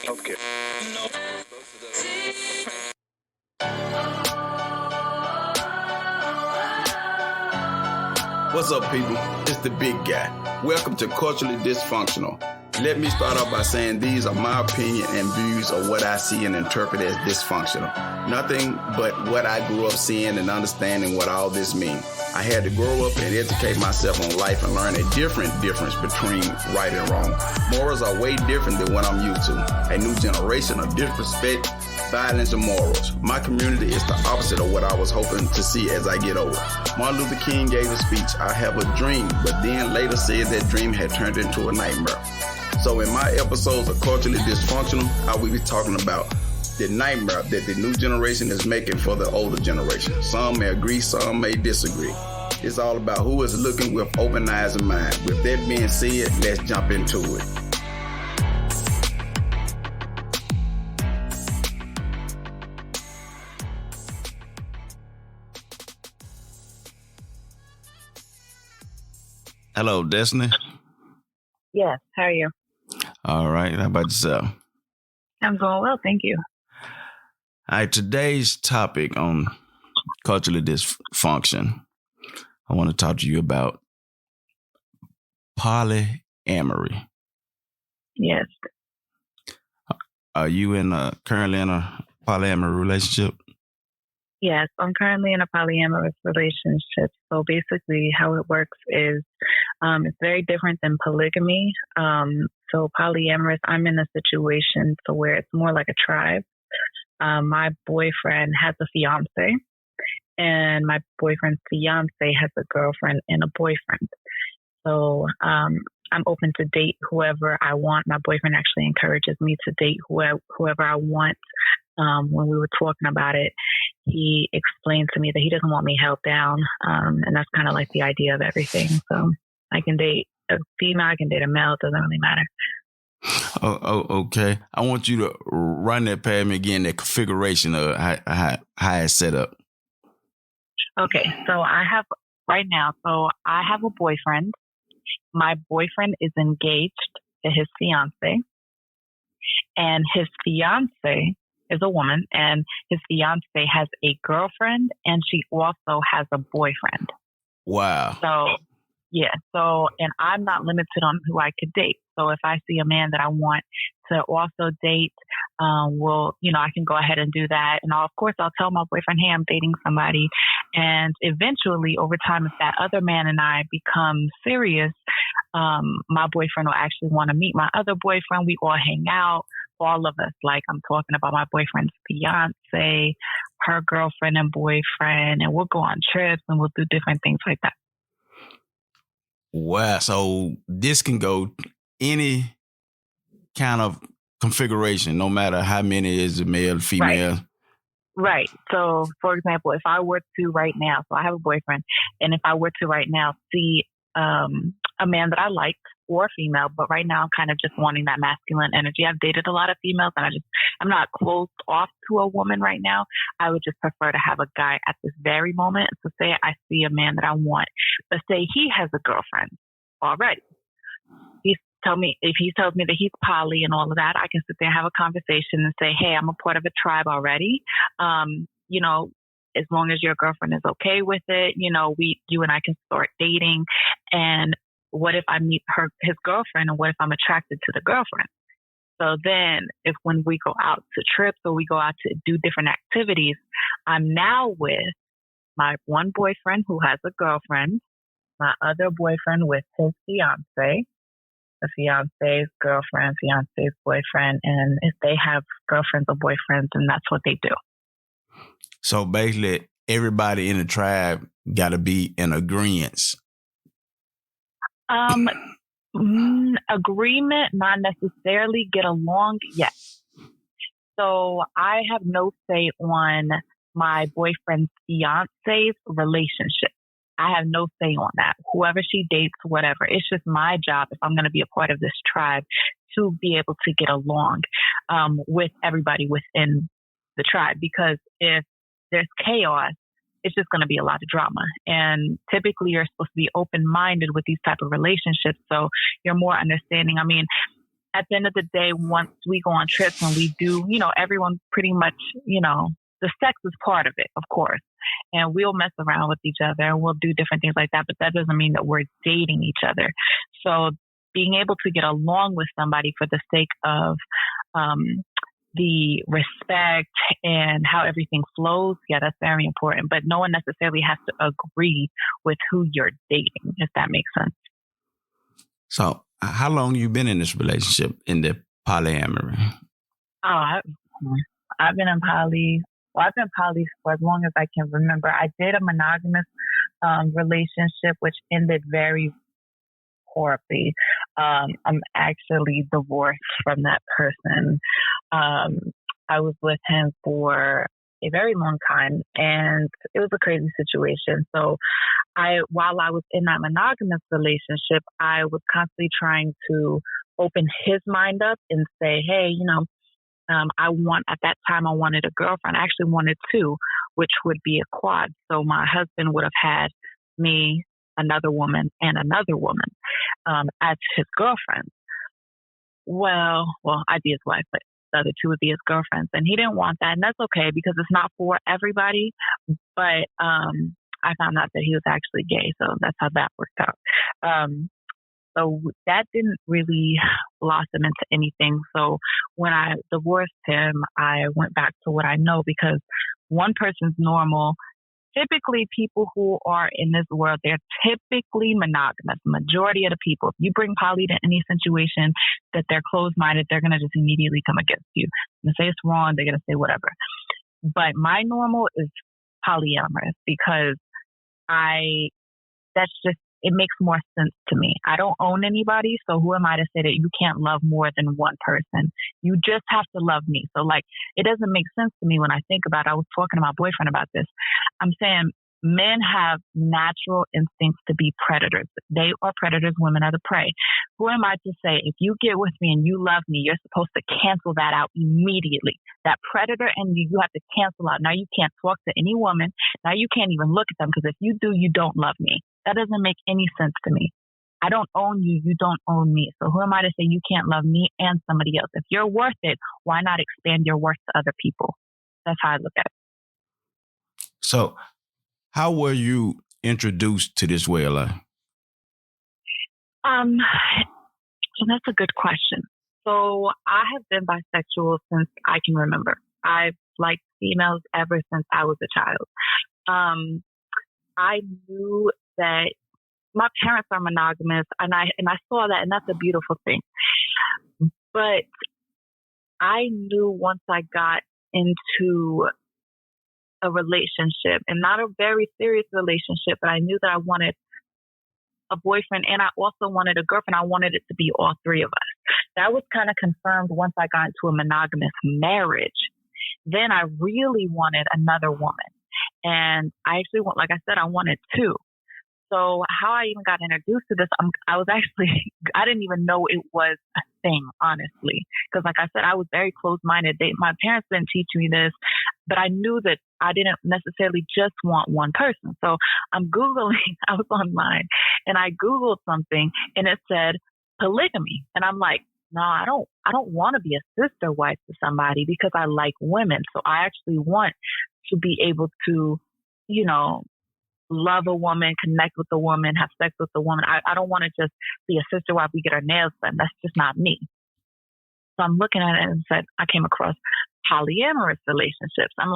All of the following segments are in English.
Healthcare. What's up, people? It's the big guy. Welcome to Culturally Dysfunctional. Let me start off by saying these are my opinion and views of what I see and interpret as dysfunctional. Nothing but what I grew up seeing and understanding what all this means. I had to grow up and educate myself on life and learn a difference between right and wrong. Morals are way different than what I'm used to. A new generation of disrespect, violence, and morals. My community is the opposite of what I was hoping to see as I get older. Martin Luther King gave a speech, "I have a dream," but then later said that dream had turned into a nightmare. So in my episodes of Culturally Dysfunctional, I will be talking about the nightmare that the new generation is making for the older generation. Some may agree, some may disagree. It's all about who is looking with open eyes and mind. With that being said, let's jump into it. Hello, Destynee. Yes, how are you? All right, how about yourself? I'm going well, thank you. All right, today's topic on culturally dysfunction, I want to talk to you about polyamory. Yes. Are you currently in a polyamory relationship? Yes, I'm currently in a polyamorous relationship. So basically how it works is it's very different than polygamy. So polyamorous, I'm in a situation to where it's more like a tribe. My boyfriend has a fiance, and my boyfriend's fiance has a girlfriend and a boyfriend. So I'm open to date whoever I want. My boyfriend actually encourages me to date whoever I want. When we were talking about it, he explained to me that he doesn't want me held down. And that's kind of like the idea of everything. So I can date a female, I can date a male, it doesn't really matter. Okay. I want you to run that past me again, that configuration of how it's set up. Okay, so I have a boyfriend. My boyfriend is engaged to his fiance, and his fiance is a woman, and his fiance has a girlfriend, and she also has a boyfriend. Wow. And I'm not limited on who I could date. So if I see a man that I want to also date, I can go ahead and do that. And of course, I'll tell my boyfriend, hey, I'm dating somebody. And eventually, over time, if that other man and I become serious, my boyfriend will actually want to meet my other boyfriend. We all hang out, all of us. Like, I'm talking about my boyfriend's fiance, her girlfriend and boyfriend, and we'll go on trips and we'll do different things like that. Wow. So this can go any kind of configuration, no matter how many is male, female. Right. So, for example, if I were to right now, so I have a boyfriend, and if I were to right now see a man that I like, or a female, but right now I'm kind of just wanting that masculine energy. I've dated a lot of females, and I'm not closed off to a woman right now. I would just prefer to have a guy at this very moment. So say I see a man that I want, but say he has a girlfriend already. If he tells me that he's poly and all of that, I can sit there and have a conversation and say, hey, I'm a part of a tribe already. As long as your girlfriend is okay with it, you and I can start dating. And what if I meet his girlfriend, and what if I'm attracted to the girlfriend? So then when we go out to trips or we go out to do different activities, I'm now with my one boyfriend who has a girlfriend, my other boyfriend with his fiance, the fiance's girlfriend, fiance's boyfriend, and if they have girlfriends or boyfriends, then that's what they do. So basically, everybody in the tribe got to be in agreement. Agreement, not necessarily get along yet. So I have no say on my boyfriend's fiance's relationship. I have no say on that. Whoever she dates, whatever. It's just my job, if I'm going to be a part of this tribe, to be able to get along with everybody within the tribe. Because if there's chaos, it's just going to be a lot of drama. And typically you're supposed to be open-minded with these type of relationships. So you're more understanding. I mean, at the end of the day, once we go on trips and we do, everyone pretty much, the sex is part of it, of course. And we'll mess around with each other and we'll do different things like that. But that doesn't mean that we're dating each other. So being able to get along with somebody for the sake of the respect and how everything flows, yeah, that's very important. But no one necessarily has to agree with who you're dating, if that makes sense. So how long you been in this relationship, in the polyamory? Oh, I've been in poly. Well, I've been poly for as long as I can remember. I did a monogamous relationship, which ended very horribly. I'm actually divorced from that person. I was with him for a very long time, and it was a crazy situation. So while I was in that monogamous relationship, I was constantly trying to open his mind up and say, hey, at that time I wanted a girlfriend. I actually wanted two, which would be a quad. So my husband would have had me, another woman, and another woman as his girlfriend. Well, I'd be his wife, but the other two would be his girlfriends. And he didn't want that. And that's okay because it's not for everybody. But I found out that he was actually gay. So that's how that worked out. So that didn't really blossom into anything. So when I divorced him, I went back to what I know because one person's normal. Typically, people who are in this world, they're typically monogamous. Majority of the people, if you bring poly to any situation that they're closed-minded, they're going to just immediately come against you. They say it's wrong, they're going to say whatever. But my normal is polyamorous because it makes more sense to me. I don't own anybody, so who am I to say that you can't love more than one person? You just have to love me. So it doesn't make sense to me when I think about it. I was talking to my boyfriend about this. I'm saying men have natural instincts to be predators. They are predators, women are the prey. Who am I to say if you get with me and you love me, you're supposed to cancel that out immediately? That predator and you have to cancel out. Now you can't talk to any woman. Now you can't even look at them because if you do, you don't love me. That doesn't make any sense to me. I don't own you. You don't own me. So who am I to say you can't love me and somebody else? If you're worth it, why not expand your worth to other people? That's how I look at it. So how were you introduced to this way of life? So that's a good question. So I have been bisexual since I can remember. I've liked females ever since I was a child. I knew that my parents are monogamous, and I saw that, and that's a beautiful thing. But I knew once I got into a relationship, and not a very serious relationship, but I knew that I wanted a boyfriend and I also wanted a girlfriend. I wanted it to be all three of us. That was kind of confirmed once I got into a monogamous marriage. Then I really wanted another woman. And I actually like I said, I wanted two. So how I even got introduced to this, I didn't even know it was a thing, honestly. Because like I said, I was very closed-minded. My parents didn't teach me this, but I knew that I didn't necessarily just want one person. So I was online, and I Googled something, and it said polygamy. And I'm like, no, I don't want to be a sister wife to somebody because I like women. So I actually want to be able to, love a woman, connect with a woman, have sex with a woman. I don't want to just be a sister wife. We get our nails done. That's just not me. So I'm looking at it and I came across polyamorous relationships. I'm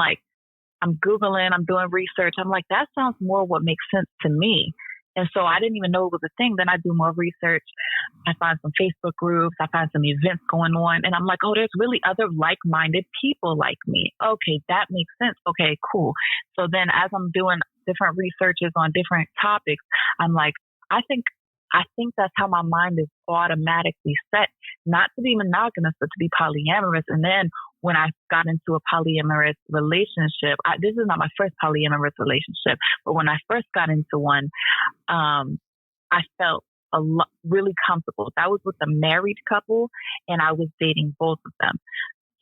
Googling, I'm doing research. I'm like, that sounds more what makes sense to me. And so I didn't even know it was a thing. Then I do more research. I find some Facebook groups. I find some events going on. And I'm like, oh, there's really other like-minded people like me. Okay, that makes sense. Okay, cool. So then as I'm doing different researches on different topics, I'm like, I think that's how my mind is automatically set, not to be monogamous, but to be polyamorous. And then when I got into a polyamorous relationship, this is not my first polyamorous relationship, but when I first got into one, I felt really comfortable. That was with a married couple, and I was dating both of them.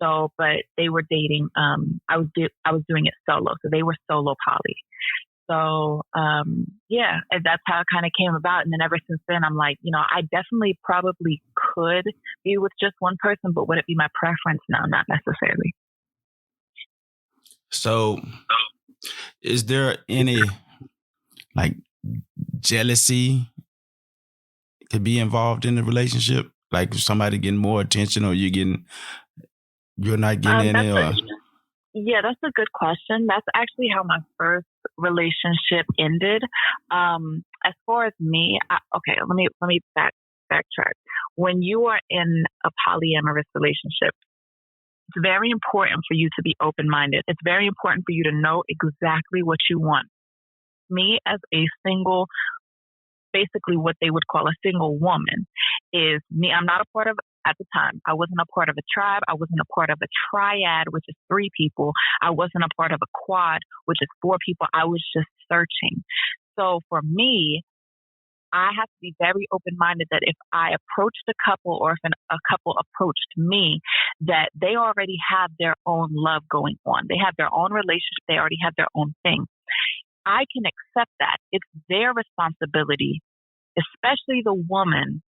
So, but they were dating. I was doing it solo, so they were solo poly. So, and that's how it kind of came about. And then ever since then, I'm like, I definitely probably could be with just one person, but would it be my preference? No, not necessarily. So is there any like jealousy to be involved in the relationship? Like somebody getting more attention or you're not getting any? Or? Yeah, that's a good question. That's actually how my first relationship ended. As far as me, let me backtrack. When you are in a polyamorous relationship, it's very important for you to be open-minded. It's very important for you to know exactly what you want. Me as a single, basically what they would call a single woman, is me. I'm not a part of, at the time, I wasn't a part of a tribe. I wasn't a part of a triad, which is 3 people. I wasn't a part of a quad, which is 4 people. I was just searching. So for me, I have to be very open-minded that if I approached a couple or if a couple approached me, that they already have their own love going on. They have their own relationship. They already have their own thing. I can accept that. It's their responsibility, especially the woman,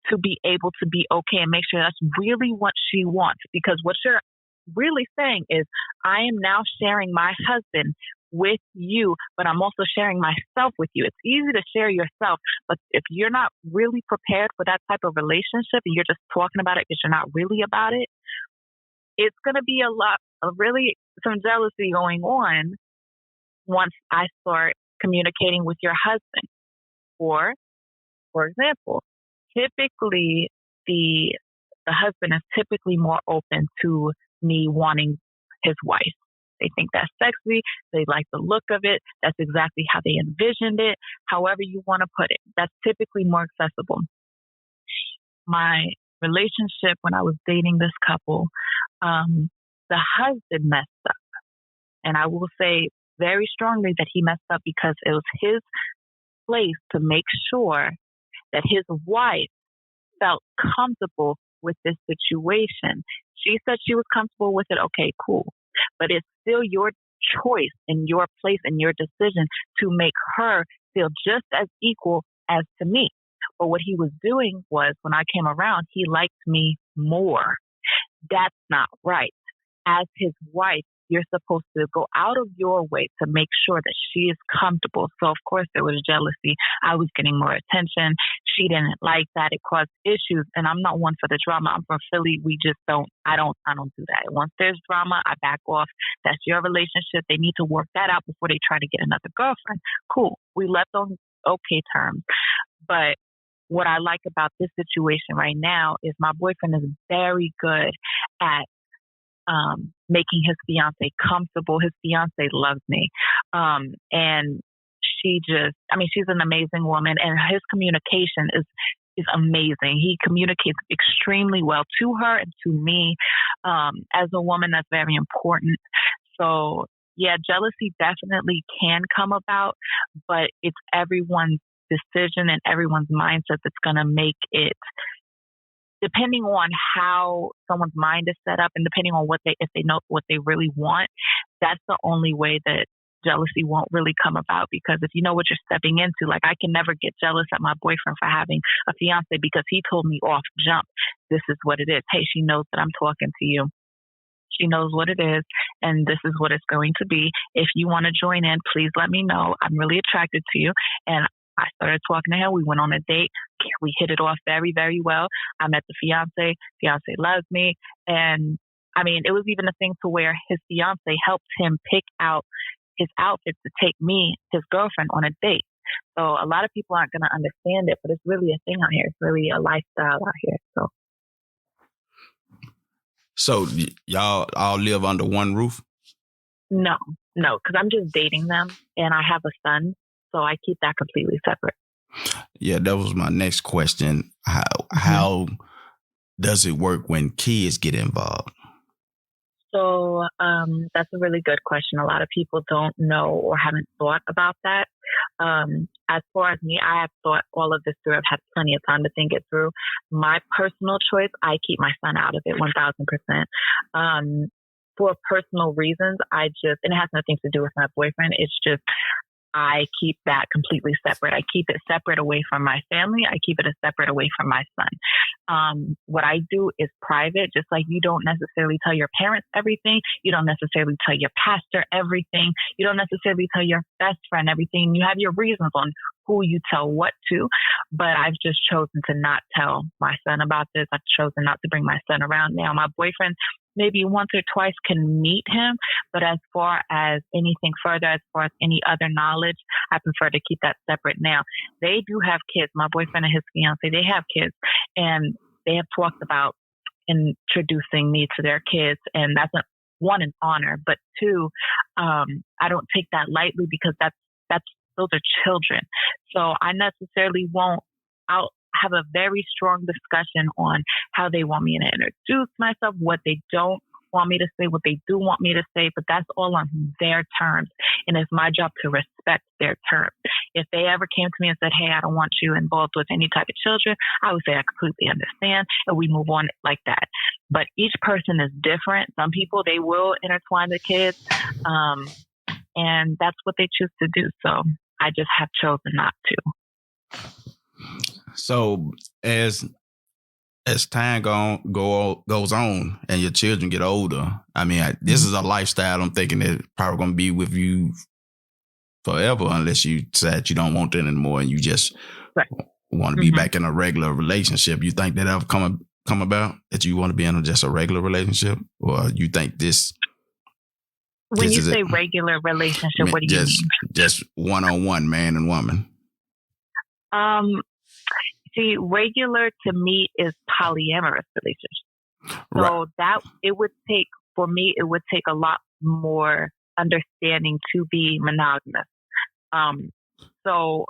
to be able to be okay and make sure that's really what she wants. Because what you're really saying is, I am now sharing my husband with you, but I'm also sharing myself with you. It's easy to share yourself, but if you're not really prepared for that type of relationship and you're just talking about it because you're not really about it, it's going to be a lot of really some jealousy going on once I start communicating with your husband. Or, for example, typically the husband is typically more open to me wanting his wife. They think that's sexy. They like the look of it. That's exactly how they envisioned it. However you want to put it, that's typically more accessible. My relationship, when I was dating this couple, the husband messed up. And I will say very strongly that he messed up because it was his place to make sure that his wife felt comfortable with this situation. She said she was comfortable with it. Okay, cool. But it's still your choice and your place and your decision to make her feel just as equal as to me. But what he was doing was, when I came around, he liked me more. That's not right. As his wife, you're supposed to go out of your way to make sure that she is comfortable. So of course there was jealousy. I was getting more attention. She didn't like that. It caused issues. And I'm not one for the drama. I'm from Philly. We just I don't do that. Once there's drama, I back off. That's your relationship. They need to work that out before they try to get another girlfriend. Cool. We left on okay terms. But what I like about this situation right now is my boyfriend is very good at making his fiance comfortable. His fiance loves me. And she's an amazing woman, and his communication is amazing. He communicates extremely well to her and to me. As a woman, that's very important. So yeah, jealousy definitely can come about, but it's everyone's decision and everyone's mindset that's going to make it, depending on how someone's mind is set up and depending on if they know what they really want. That's the only way that jealousy won't really come about, because if you know what you're stepping into, like I can never get jealous at my boyfriend for having a fiance because he told me off jump, this is what it is. Hey, she knows that I'm talking to you. She knows what it is, and this is what it's going to be. If you want to join in, please let me know. I'm really attracted to you. And I started talking to him. We went on a date. We hit it off very, very well. I met the fiance. Fiance loves me. And I mean, it was even a thing to where his fiance helped him pick out his outfits to take me, his girlfriend, on a date. So a lot of people aren't going to understand it, but it's really a thing out here. It's really a lifestyle out here. So y'all all live under one roof? No, because I'm just dating them, and I have a son, so I keep that completely separate. Yeah, that was my next question. How does it work when kids get involved? So that's a really good question. A lot of people don't know or haven't thought about that. As far as me, I have thought all of this through. I've had plenty of time to think it through. My personal choice, I keep my son out of it 1,000%. For personal reasons, and it has nothing to do with my boyfriend. It's just, I keep that completely separate. I keep it separate away from my family. I keep it separate away from my son. What I do is private, just like you don't necessarily tell your parents everything. You don't necessarily tell your pastor everything. You don't necessarily tell your best friend everything. You have your reasons on who you tell what to, but I've just chosen to not tell my son about this. I've chosen not to bring my son around now. My boyfriend, maybe once or twice can meet him, but as far as anything further, as far as any other knowledge, I prefer to keep that separate now. They do have kids. My boyfriend and his fiance, they have kids, and they have talked about introducing me to their kids, and that's one, an honor, but two, I don't take that lightly because those are children. So I necessarily I'll have a very strong discussion on how they want me to introduce myself, what they don't want me to say, what they do want me to say, but that's all on their terms. And it's my job to respect their terms. If they ever came to me and said, hey, I don't want you involved with any type of children, I would say I completely understand, and we move on like that. But each person is different. Some people, they will intertwine the kids, and that's what they choose to do. So I just have chosen not to. So as time goes on and your children get older, I mean, this is a lifestyle I'm thinking that probably going to be with you forever unless you decide you don't want that anymore and you just want to be back in a regular relationship. You think that ever come about, that you want to be in just a regular relationship? Or you think this... When you say regular relationship, what do you mean? Just one-on-one, man and woman. See, regular to me is polyamorous relationship. So it would take a lot more understanding to be monogamous. So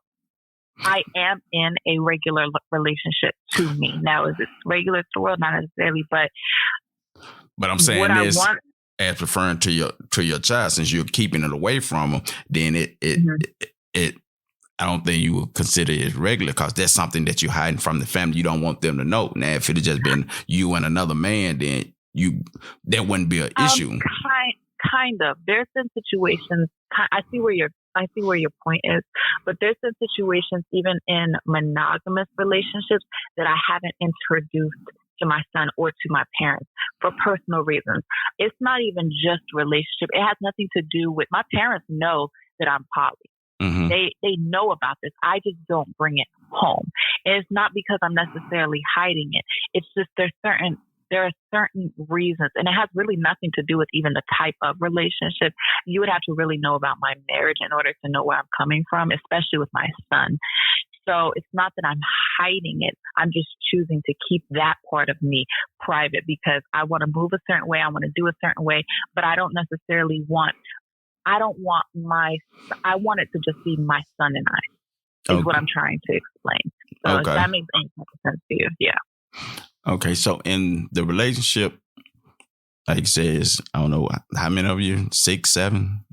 I am in a regular relationship to me. Now, is it regular to the world? Not necessarily, but I'm saying this as referring to your child, since you're keeping it away from them, then it I don't think you would consider it regular, because that's something that you're hiding from the family. You don't want them to know. Now, if it had just been you and another man, then that wouldn't be an issue. Kind of. There's been situations. I see where your point is, but there's been situations even in monogamous relationships that I haven't introduced to my son or to my parents for personal reasons. It's not even just relationship. It has nothing to do with, my parents know that I'm poly. Mm-hmm. They know about this. I just don't bring it home. And it's not because I'm necessarily hiding it. It's just there are certain reasons, and it has really nothing to do with even the type of relationship. You would have to really know about my marriage in order to know where I'm coming from, especially with my son. So it's not that I'm hiding it. I'm just choosing to keep that part of me private because I want to move a certain way. I want to do a certain way, but I want it to just be my son and I, is what I'm trying to explain. So if that makes any sense to you, yeah. Okay, so in the relationship, like it says, I don't know, how many of you? 6, 7?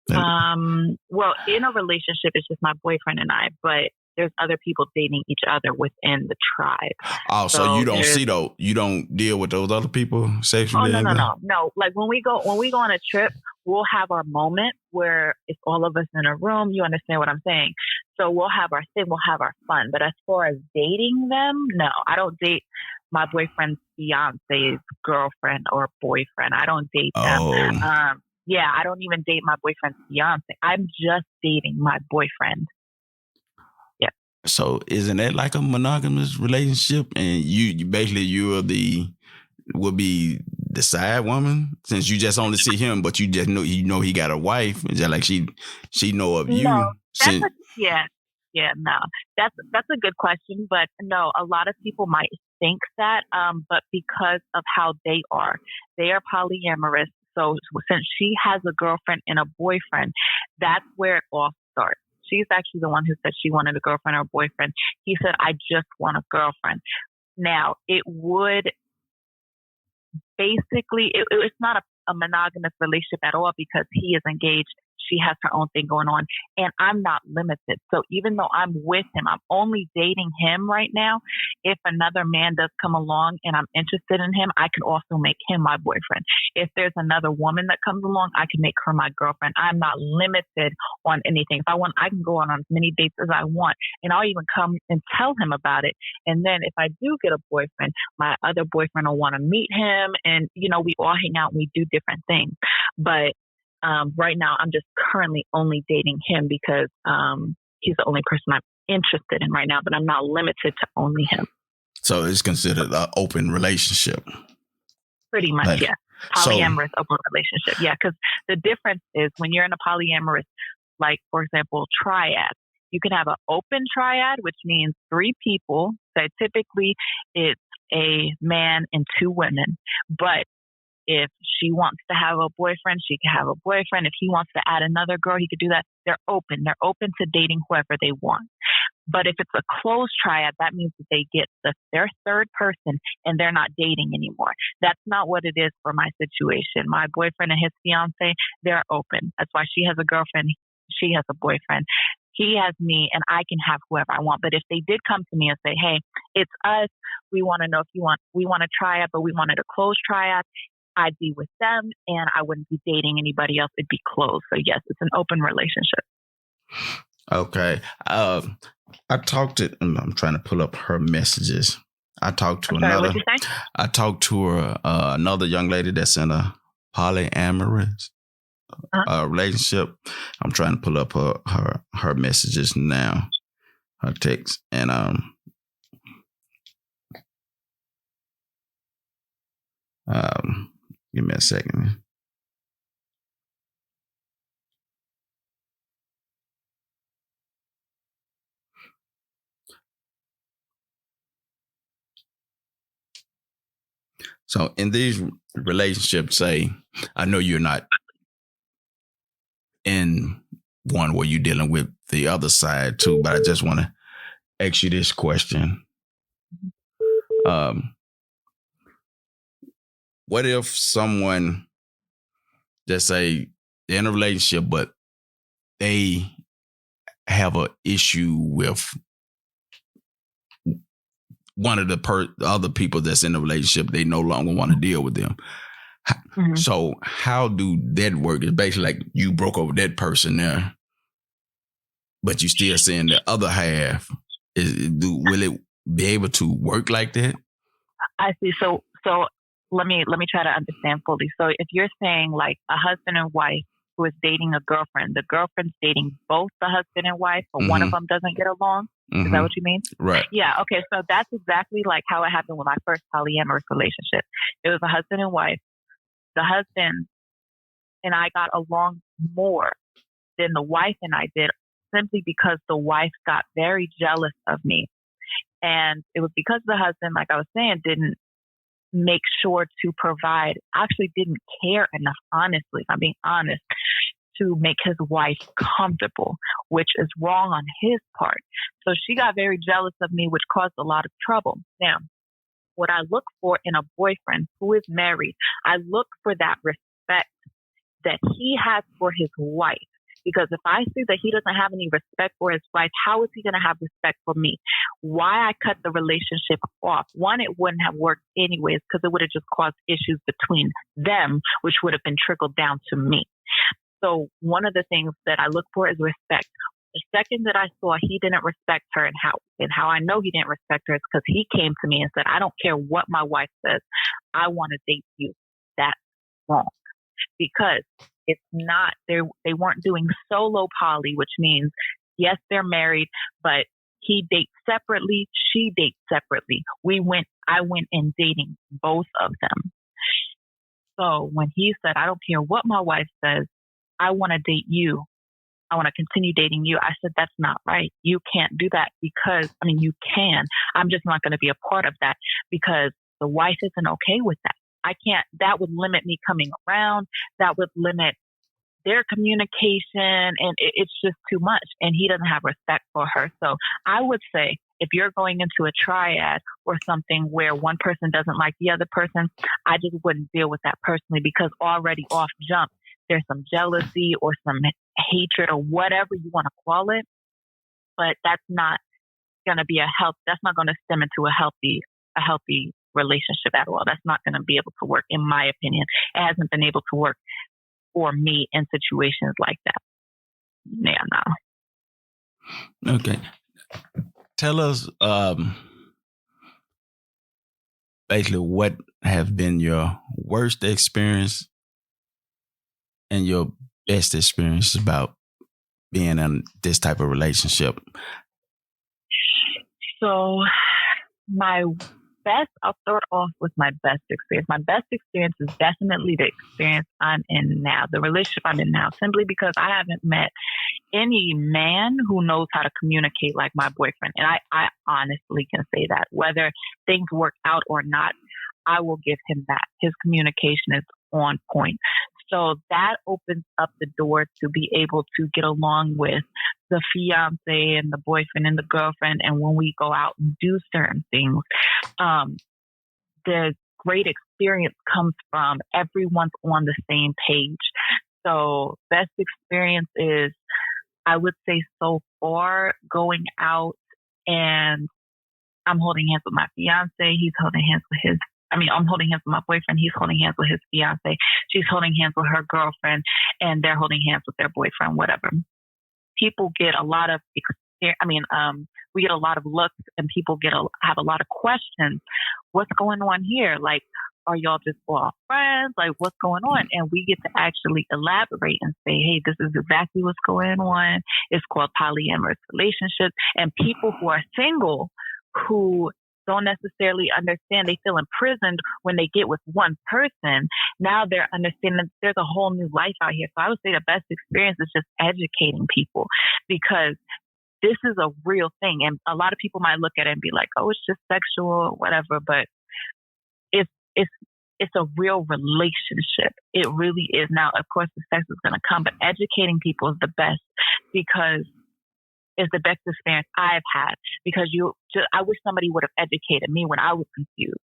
Well, in a relationship, it's just my boyfriend and I, but there's other people dating each other within the tribe. Oh, so you don't see those, you don't deal with those other people sexually? Oh, no. Like when we go on a trip, we'll have our moment where it's all of us in a room. You understand what I'm saying? So we'll have our thing, we'll have our fun. But as far as dating them, no, I don't date my boyfriend's fiance's girlfriend or boyfriend. I don't date them. I don't even date my boyfriend's fiance. I'm just dating my boyfriend. Yeah. So isn't that like a monogamous relationship? And you basically will be the side woman, since you just only see him, but you just know he got a wife. Is that like she know of you? No, no. That's a good question, but no, a lot of people might think that, but because of how they are polyamorous. So since she has a girlfriend and a boyfriend, that's where it all starts. She's actually the one who said she wanted a girlfriend or a boyfriend. He said, I just want a girlfriend. Now, it would basically, it's not a monogamous relationship at all because he is engaged. She has her own thing going on, and I'm not limited. So even though I'm with him, I'm only dating him right now. If another man does come along and I'm interested in him, I can also make him my boyfriend. If there's another woman that comes along, I can make her my girlfriend. I'm not limited on anything. If I want, I can go on as many dates as I want, and I'll even come and tell him about it. And then if I do get a boyfriend, my other boyfriend will want to meet him, and we all hang out and we do different things. But right now, I'm just currently only dating him because he's the only person I'm interested in right now, but I'm not limited to only him. So it's considered an open relationship. Pretty much, yeah. Polyamorous open relationship. Yeah, because the difference is when you're in a polyamorous, like, for example, triad, you can have an open triad, which means 3 people. So typically it's a man and 2 women. But if she wants to have a boyfriend, she can have a boyfriend. If he wants to add another girl, he could do that. They're open. They're open to dating whoever they want. But if it's a closed triad, that means that they get their third person and they're not dating anymore. That's not what it is for my situation. My boyfriend and his fiance, they're open. That's why she has a girlfriend. She has a boyfriend. He has me, and I can have whoever I want. But if they did come to me and say, hey, it's us, we want to know if we want a triad, but we wanted a closed triad, I'd be with them and I wouldn't be dating anybody else. It'd be closed. So yes, it's an open relationship. Okay. I'm trying to pull up her messages. I talked to another young lady that's in a polyamorous relationship. I'm trying to pull up her messages now, her text, and give me a second. So in these relationships, say, I know you're not in one where you're dealing with the other side too, but I just want to ask you this question. What if someone, just say they're in a relationship, but they have an issue with one of the other people that's in the relationship, they no longer want to deal with them. Mm-hmm. So how do that work? It's basically like you broke over that person there, but you still seeing the other half. Will it be able to work like that? I see. So let me try to understand fully. So if you're saying like a husband and wife who is dating a girlfriend, the girlfriend's dating both the husband and wife, but one of them doesn't get along. Mm-hmm. Is that what you mean? Right. Yeah. Okay. So that's exactly like how it happened with my first polyamorous relationship. It was a husband and wife. The husband and I got along more than the wife and I did, simply because the wife got very jealous of me. And it was because the husband, like I was saying, didn't make sure to provide, actually didn't care enough, honestly, if I'm being honest, to make his wife comfortable, which is wrong on his part. So she got very jealous of me, which caused a lot of trouble. Now, what I look for in a boyfriend who is married, I look for that respect that he has for his wife. Because if I see that he doesn't have any respect for his wife, how is he going to have respect for me? Why I cut the relationship off? One, it wouldn't have worked anyways, because it would have just caused issues between them, which would have been trickled down to me. So one of the things that I look for is respect. The second that I saw he didn't respect her, and how I know he didn't respect her is because he came to me and said, I don't care what my wife says, I want to date you. That's wrong. Because it's not, they weren't doing solo poly, which means, yes, they're married, but he dates separately, she dates separately. I went in dating both of them. So when he said, I don't care what my wife says, I want to date you, I want to continue dating you, I said, that's not right. You can't do that because, you can. I'm just not going to be a part of that because the wife isn't okay with that. I can't, that would limit me coming around. That would limit their communication, and it's just too much. And he doesn't have respect for her. So I would say if you're going into a triad or something where one person doesn't like the other person, I just wouldn't deal with that personally, because already off jump, there's some jealousy or some hatred or whatever you want to call it, but that's not going to be that's not going to stem into a healthy relationship at all. That's not going to be able to work, in my opinion. It hasn't been able to work for me in situations like that. Yeah, no. Okay. Tell us basically what have been your worst experience and your best experience about being in this type of relationship. So I'll start off with my best experience. My best experience is definitely the experience I'm in now, the relationship I'm in now, simply because I haven't met any man who knows how to communicate like my boyfriend. And I honestly can say that. Whether things work out or not, I will give him that. His communication is on point. So that opens up the door to be able to get along with the fiance and the boyfriend and the girlfriend. And when we go out and do certain things, the great experience comes from everyone's on the same page. So best experience is, I would say so far, going out and I'm holding hands with my fiance. He's holding hands with I'm holding hands with my boyfriend. He's holding hands with his fiance. She's holding hands with her girlfriend, and they're holding hands with their boyfriend, whatever. People get a lot of we get a lot of looks, and people have a lot of questions. What's going on here? Like, are y'all just all friends? Like, what's going on? And we get to actually elaborate and say, hey, this is exactly what's going on. It's called polyamorous relationships. And people who are single, who don't necessarily understand, they feel imprisoned when they get with one person. Now they're understanding there's a whole new life out here. So I would say the best experience is just educating people, because this is a real thing. And a lot of people might look at it and be like, oh, it's just sexual, whatever. But it's a real relationship. It really is. Now, of course, the sex is going to come, but educating people is the best, because it's the best experience I've had. Because I wish somebody would have educated me when I was confused.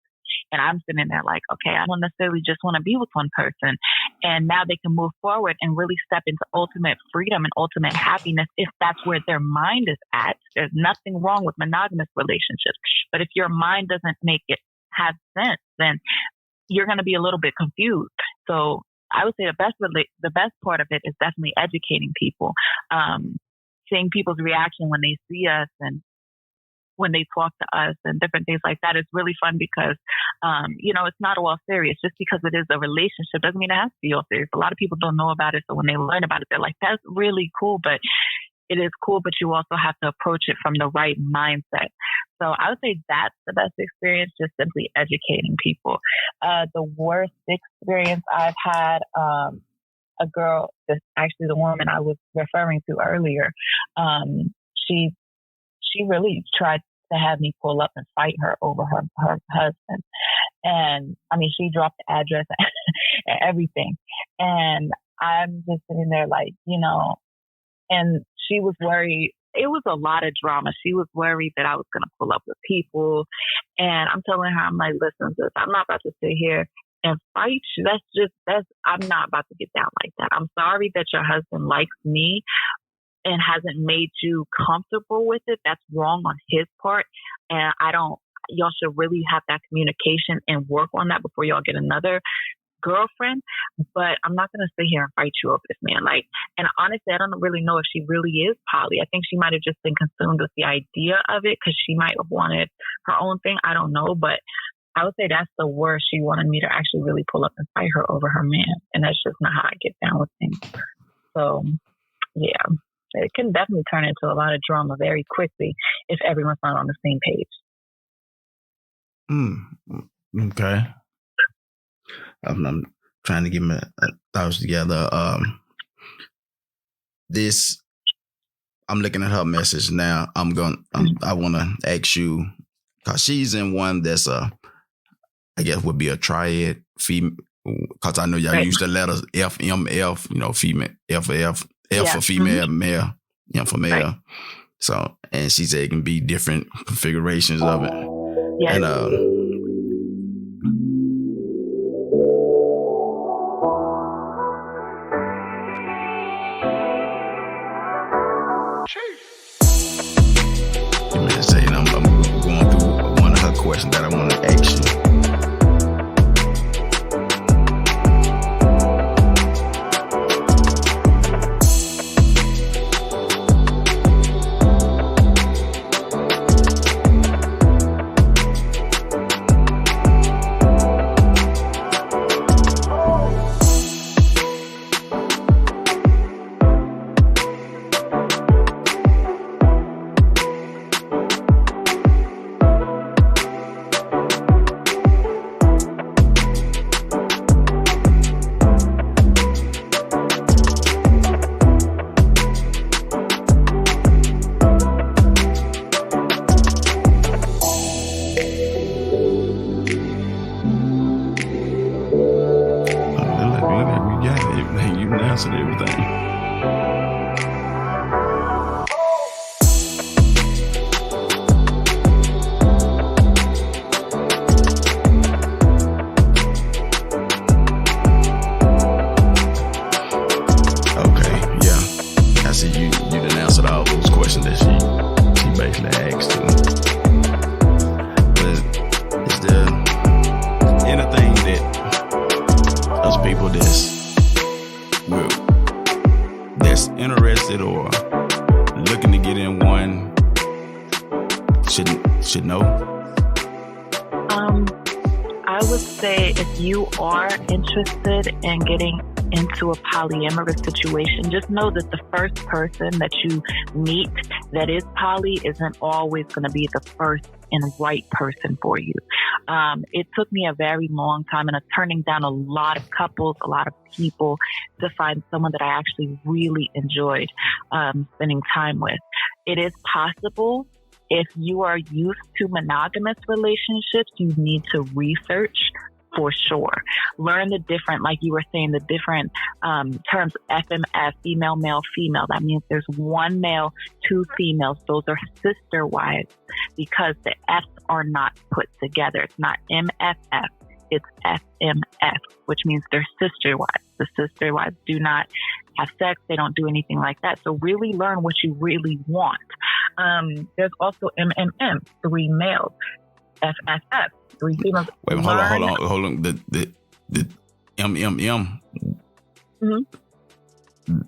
And I'm sitting there like, okay, I don't necessarily just want to be with one person. And now they can move forward and really step into ultimate freedom and ultimate happiness if that's where their mind is at. There's nothing wrong with monogamous relationships. But if your mind doesn't make it have sense, then you're going to be a little bit confused. So I would say the best part of it is definitely educating people, seeing people's reaction when they see us and when they talk to us and different things like that. It's really fun because, it's not all serious. Just because it is a relationship doesn't mean it has to be all serious. A lot of people don't know about it. So when they learn about it, they're like, that's really cool. But it is cool, but you also have to approach it from the right mindset. So I would say that's the best experience, just simply educating people. The worst experience I've had, a girl, actually the woman I was referring to earlier, she really tried to have me pull up and fight her over her husband. And she dropped the address and everything. And I'm just sitting there like, and she was worried. It was a lot of drama. She was worried that I was going to pull up with people. And I'm telling her, I'm like, listen, sis, I'm not about to sit here and fight you. I'm not about to get down like that. I'm sorry that your husband likes me and hasn't made you comfortable with it. That's wrong on his part. And y'all should really have that communication and work on that before y'all get another girlfriend. But I'm not going to sit here and fight you over this man. And honestly, I don't really know if she really is poly. I think she might have just been consumed with the idea of it because she might have wanted her own thing. I don't know. But I would say that's the worst. She wanted me to actually really pull up and fight her over her man. And that's just not how I get down with things. So, yeah. It can definitely turn into a lot of drama very quickly if everyone's not on the same page. Okay. I'm trying to get my thoughts together. I'm looking at her message now. I want to ask you, because she's in one that's I guess would be a triad female, because I know y'all use the letters FMF, female, FF. F for female, male, M for male. Right. So, and she said it can be different configurations of it. Yes. And answered everything. I see you done answered all those questions that she basically asked you. But is there anything that us people that's interested or looking to get in one should know? I would say if you are interested in getting into a polyamorous situation, just know that the first person that you meet that is poly isn't always going to be the first and right person for you. It took me a very long time and turning down a lot of couples, a lot of people to find someone that I actually really enjoyed spending time with. It is possible. If you are used to monogamous relationships, you need to research for sure. Learn the different, like you were saying, the different terms, FMF, female, male, female. That means there's one male, two females. Those are sister wives because the F's are not put together. It's not MFF, it's FMF, which means they're sister wives. The sister wives do not have sex. They don't do anything like that. So really learn what you really want. There's also MMM, 3 males. FFF, 3 females. Wait, hold on. The MMM. Mm-hmm.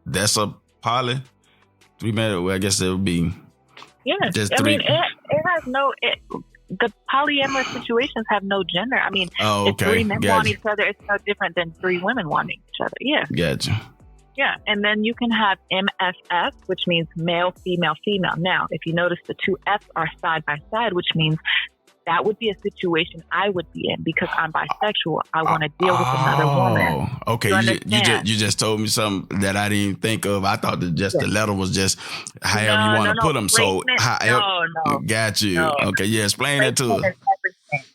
That's a poly. 3 males. Well, I guess that would be. Yeah, just 3. I mean, it has no. The polyamorous situations have no gender. I mean, if 3 men want each other, it's no different than 3 women wanting each other. Yeah. Gotcha. Yeah, and then you can have MFF, which means male, female, female. Now, if you notice the 2 F's are side by side, which means that would be a situation I would be in because I'm bisexual. I want to deal with another woman. Okay, you just told me something that I didn't think of. I thought that just the letter was just however you want to put them. Placement, so, got you. No. Okay, yeah, explain that to us.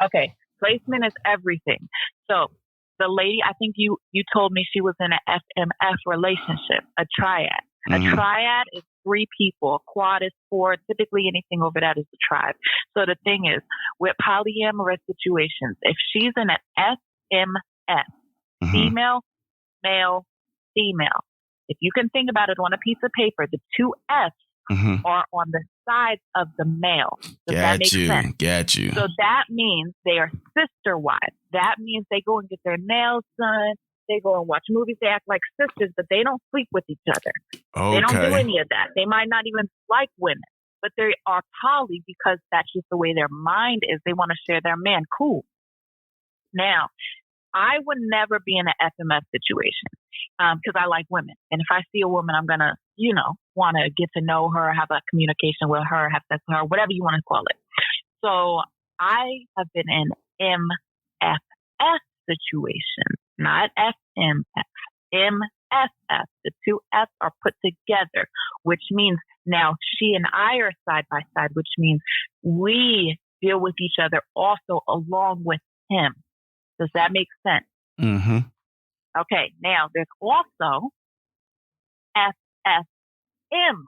Okay, placement is everything. So the lady, I think you told me she was in an FMF relationship, a triad. Mm-hmm. A triad is 3 people. A quad is 4. Typically, anything over that is a tribe. So the thing is, with polyamorous situations, if she's in an FMF, female, male, female, if you can think about it on a piece of paper, the 2 F's are on the sides of the male. Does that make sense? Got you. So that means they are sister wives. That means they go and get their nails done. They go and watch movies. They act like sisters, but they don't sleep with each other. Okay. They don't do any of that. They might not even like women, but they are poly because that's just the way their mind is. They want to share their man. Cool. Now, I would never be in an FMF situation because I like women. And if I see a woman, I'm going to, want to get to know her, have a communication with her, have sex with her, whatever you want to call it. So I have been in MFF situations, not FMF. MFF, the 2 F's are put together, which means now she and I are side by side, which means we deal with each other also along with him. Does that make sense? Mm-hmm. Okay, now there's also FFM.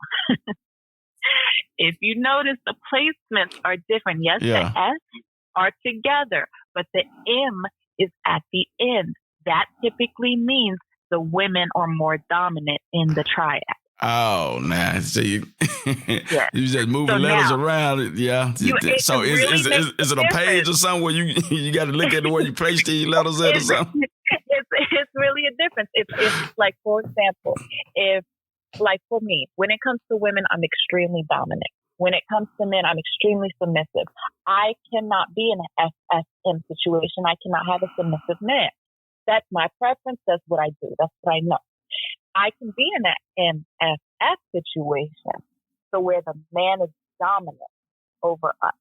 If you notice, the placements are different. Yes, the S are together, but the M is at the end. That typically means the women are more dominant in the triad. Oh, now see, yes. You just moving letters around. Yeah. So is it a page or something where you got to look at the way you place these letters at or something? It's really a difference. It's like, for example, for me, when it comes to women, I'm extremely dominant. When it comes to men, I'm extremely submissive. I cannot be in an FSM situation. I cannot have a submissive man. That's my preference. That's what I do. That's what I know. I can be in an MFF situation, so where the man is dominant over us.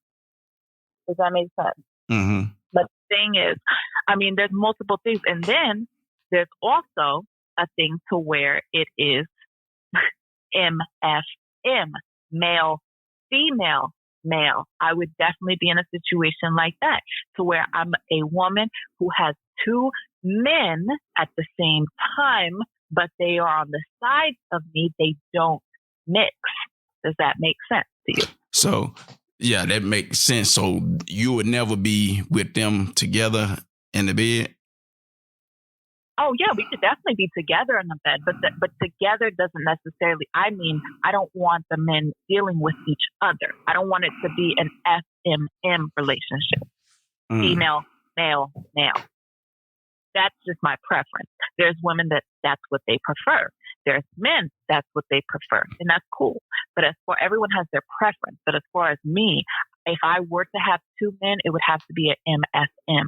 Does that make sense? Mm-hmm. But the thing is, there's multiple things. And then there's also a thing to where it is MFM, male, female, male. I would definitely be in a situation like that, to where I'm a woman who has 2 men at the same time, but they are on the sides of me. They don't mix. Does that make sense to you? So, yeah, that makes sense. So you would never be with them together in the bed? Oh, yeah, we could definitely be together in the bed, but together doesn't necessarily, I don't want the men dealing with each other. I don't want it to be an FMM relationship. Female, male, male. That's just my preference. There's women that's what they prefer. There's men, that's what they prefer. And that's cool. But as for everyone has their preference. But as far as me, if I were to have two men, it would have to be an MSM,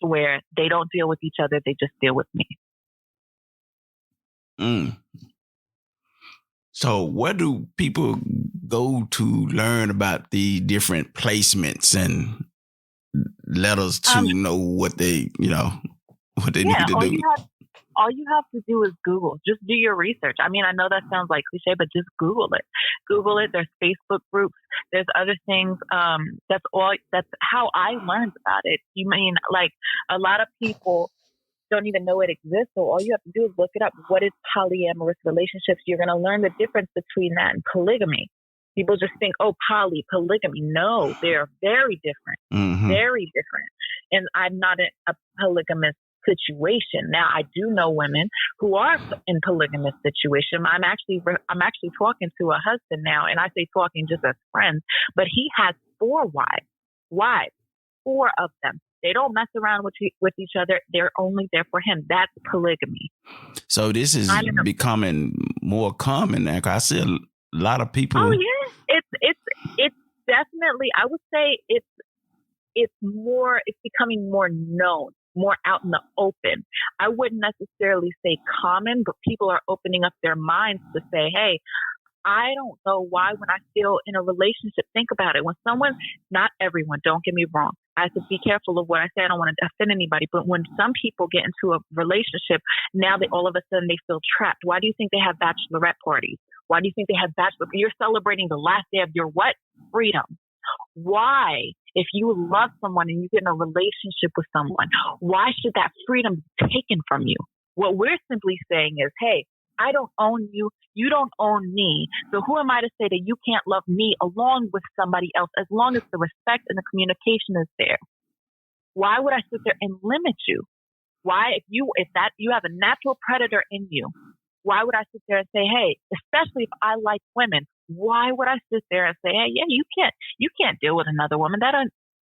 to where they don't deal with each other. They just deal with me. So where do people go to learn about the different placements and letters to know what they, what they need to do? All you have to do is Google. Just do your research. I mean, I know that sounds like cliche, but just Google it. Google it. There's Facebook groups. There's other things. That's how I learned about it. You mean, like, a lot of people don't even know it exists. So all you have to do is look it up. What is polyamorous relationships? You're going to learn the difference between that and polygamy. People just think, oh, polygamy. No, they're very different. Very different. And I'm not in a polygamous situation. Now, I do know women who are in polygamous situation. I'm actually talking to a husband now, and I say talking just as friends, but he has 4 wives, 4 of them. They don't mess around with each other. They're only there for him. That's polygamy. So this is becoming more common now. I see a lot of people. Oh yeah, it's definitely. I would say it's becoming more known, more out in the open. I wouldn't necessarily say common, but people are opening up their minds to say, hey, I don't know why when I feel in a relationship, think about it. When someone, not everyone, don't get me wrong. I have to be careful of what I say. I don't want to offend anybody. But when some people get into a relationship, now all of a sudden they feel trapped. Why do you think they have bachelorette parties? Why do you think they have you're celebrating the last day of your what? Freedom. Why, if you love someone and you get in a relationship with someone, why should that freedom be taken from you? What we're simply saying is, hey, I don't own you. You don't own me. So who am I to say that you can't love me along with somebody else as long as the respect and the communication is there? Why would I sit there and limit you? Why, if you have a natural predator in you, why would I sit there and say, hey, especially if I like women, why would I sit there and say, hey, yeah, you can't deal with another woman? That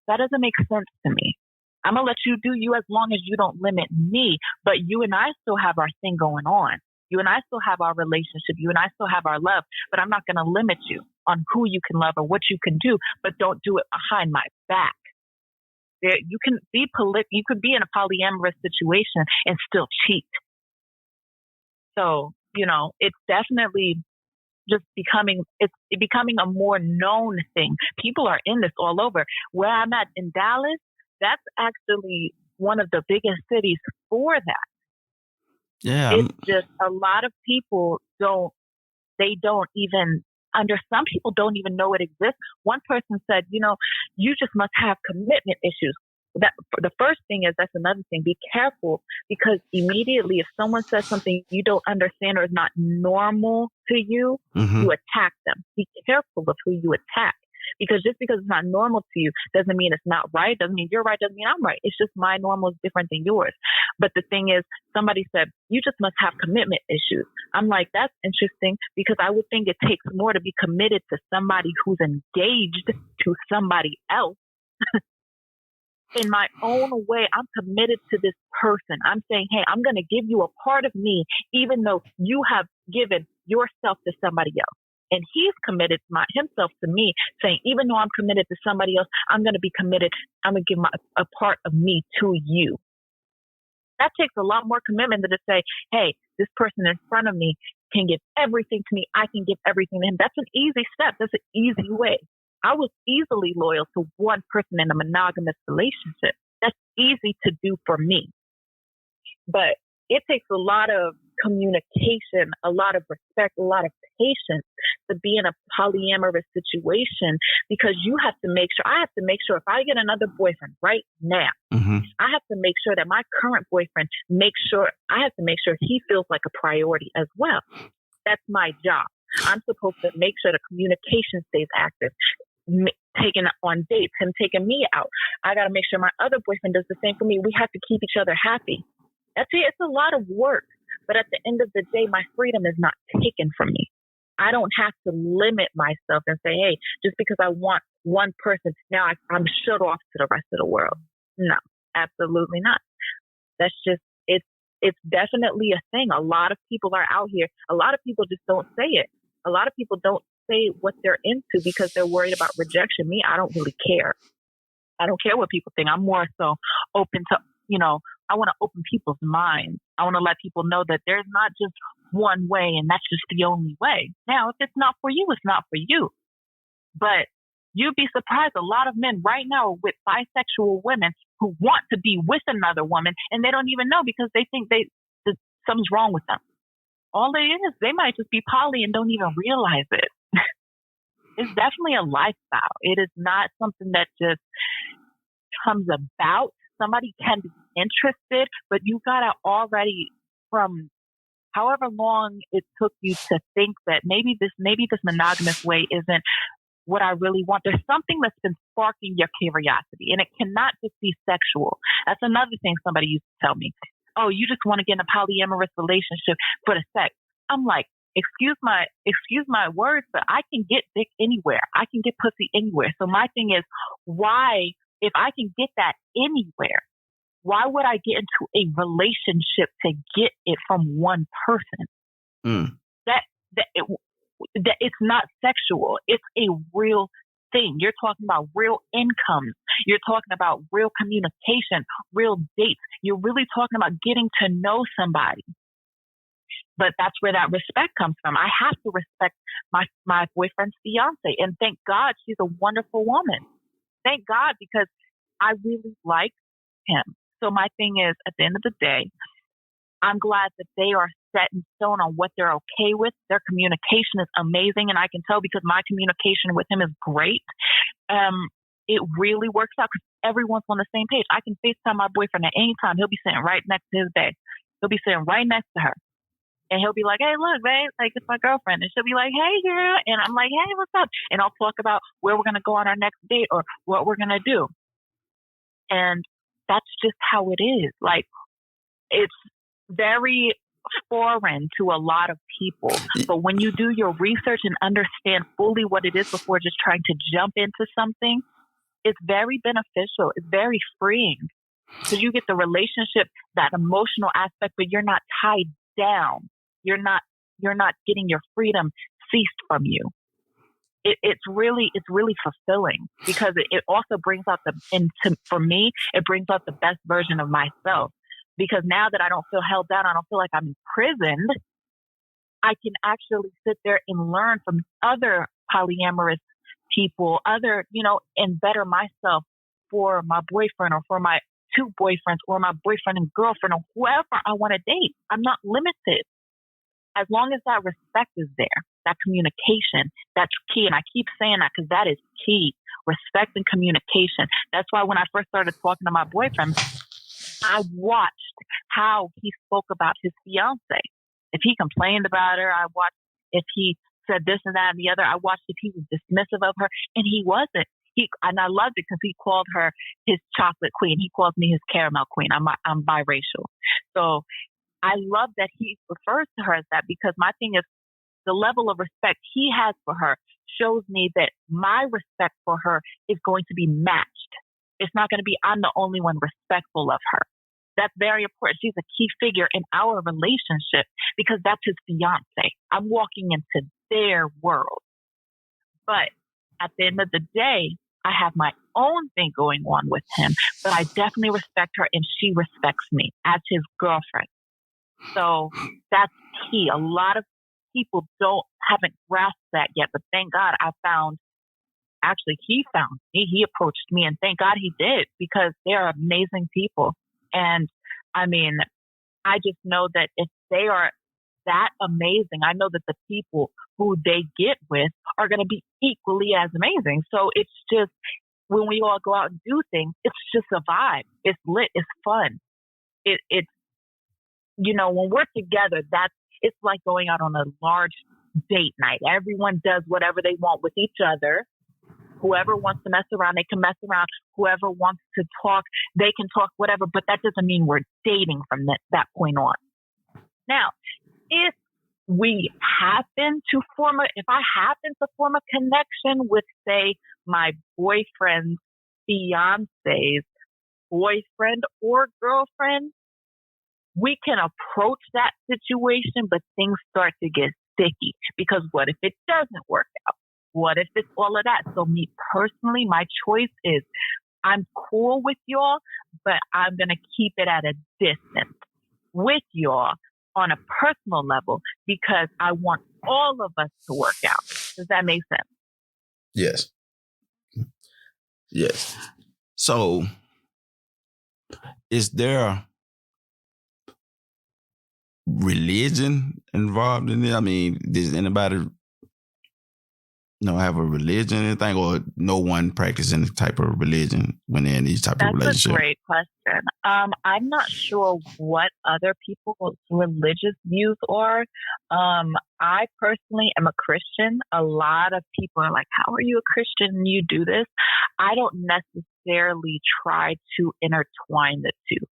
doesn't make sense to me. I'm going to let you do you as long as you don't limit me. But you and I still have our thing going on. You and I still have our relationship. You and I still have our love, but I'm not going to limit you on who you can love or what you can do, but don't do it behind my back. You can be you could be in a polyamorous situation and still cheat. So, it's definitely just becoming a more known thing. People are in this all over. Where I'm at in Dallas, that's actually one of the biggest cities for that. Yeah. It's just a lot of people some people don't even know it exists. One person said, you just must have commitment issues. That the first thing is, that's another thing. Be careful, because immediately if someone says something you don't understand or is not normal to you, you attack them. Be careful of who you attack. Because just because it's not normal to you doesn't mean it's not right. Doesn't mean you're right. Doesn't mean I'm right. It's just my normal is different than yours. But the thing is, somebody said, you just must have commitment issues. I'm like, that's interesting, because I would think it takes more to be committed to somebody who's engaged to somebody else. In my own way, I'm committed to this person. I'm saying, hey, I'm going to give you a part of me, even though you have given yourself to somebody else. And he's committed himself to me, saying, even though I'm committed to somebody else, I'm going to be committed. I'm going to give a part of me to you. That takes a lot more commitment than to say, hey, this person in front of me can give everything to me. I can give everything to him. That's an easy step. That's an easy way. I was easily loyal to one person in a monogamous relationship. That's easy to do for me. But it takes a lot of communication, a lot of respect, a lot of patience to be in a polyamorous situation, because you have to make sure, I have to make sure if I get another boyfriend right now, I have to make sure that my current boyfriend I have to make sure he feels like a priority as well. That's my job. I'm supposed to make sure the communication stays active. Taking on dates, him taking me out. I got to make sure my other boyfriend does the same for me. We have to keep each other happy. That's it. It's a lot of work. But at the end of the day, my freedom is not taken from me. I don't have to limit myself and say, hey, just because I want one person, now I'm shut off to the rest of the world. No, absolutely not. That's just, it's definitely a thing. A lot of people are out here. A lot of people just don't say it. A lot of people don't say what they're into because they're worried about rejection. Me, I don't really care. I don't care what people think. I'm more so open to, I want to open people's minds. I want to let people know that there's not just one way and that's just the only way. Now, if it's not for you, it's not for you. But you'd be surprised, a lot of men right now with bisexual women who want to be with another woman and they don't even know because they think that something's wrong with them. All it is, they might just be poly and don't even realize it. It's definitely a lifestyle. It is not something that just comes about. Somebody can be interested, but you gotta already, from however long it took you to think that maybe this monogamous way isn't what I really want. There's something that's been sparking your curiosity, and it cannot just be sexual. That's another thing somebody used to tell me. Oh, you just want to get in a polyamorous relationship for the sex. I'm like, excuse my words, but I can get dick anywhere. I can get pussy anywhere. So my thing is, why, if I can get that anywhere, why would I get into a relationship to get it from one person? That it's not sexual. It's a real thing. You're talking about real incomes. You're talking about real communication, real dates. You're really talking about getting to know somebody. But that's where that respect comes from. I have to respect my boyfriend's fiance. And thank God she's a wonderful woman. Thank God, because I really like him. So my thing is, at the end of the day, I'm glad that they are set in stone on what they're okay with. Their communication is amazing. And I can tell because my communication with him is great. It really works out because everyone's on the same page. I can FaceTime my boyfriend at any time. He'll be sitting right next to his babe. He'll be sitting right next to her. And he'll be like, hey, look, babe, like, it's my girlfriend. And she'll be like, hey, girl. And I'm like, hey, what's up? And I'll talk about where we're going to go on our next date or what we're going to do. And that's just how it is. Like, it's very foreign to a lot of people. But when you do your research and understand fully what it is before just trying to jump into something, it's very beneficial. It's very freeing because you get the relationship, that emotional aspect, but you're not tied down. You're not getting your freedom ceased from you. It's really fulfilling because it also brings out for me, it brings out the best version of myself. Because now that I don't feel held down, I don't feel like I'm imprisoned, I can actually sit there and learn from other polyamorous people, and better myself for my boyfriend or for my two boyfriends or my boyfriend and girlfriend or whoever I want to date. I'm not limited. As long as that respect is there, that communication, that's key. And I keep saying that because that is key. Respect and communication. That's why when I first started talking to my boyfriend, I watched how he spoke about his fiance. If he complained about her, I watched if he said this and that and the other. I watched if he was dismissive of her, and he wasn't. And I loved it because he called her his chocolate queen. He calls me his caramel queen. I'm biracial. So I love that he refers to her as that because my thing is the level of respect he has for her shows me that my respect for her is going to be matched. It's not going to be I'm the only one respectful of her. That's very important. She's a key figure in our relationship because that's his fiance. I'm walking into their world. But at the end of the day, I have my own thing going on with him, but I definitely respect her and she respects me as his girlfriend. So that's key. A lot of people haven't grasped that yet, but thank God he found me. He approached me and thank God he did because they are amazing people. And I mean, I just know that if they are that amazing, I know that the people who they get with are going to be equally as amazing. So it's just, when we all go out and do things, it's just a vibe. It's lit. It's fun. It's, when we're together, it's like going out on a large date night. Everyone does whatever they want with each other. Whoever wants to mess around, they can mess around. Whoever wants to talk, they can talk, whatever. But that doesn't mean we're dating from that point on. Now, if I happen to form a connection with, say, my boyfriend's fiance's boyfriend or girlfriend, we can approach that situation, but things start to get sticky, because what if it doesn't work out? What if it's all of that? So me personally, my choice is, I'm cool with y'all, but I'm going to keep it at a distance with y'all on a personal level, because I want all of us to work out. Does that make sense? Yes. Yes. So, is there religion involved in it? I mean, does anybody have a religion or anything, or no one practice any type of religion when they're in these type of relationships? That's a great question. I'm not sure what other people's religious views are. I personally am a Christian. A lot of people are like, how are you a Christian and you do this? I don't necessarily try to intertwine the two.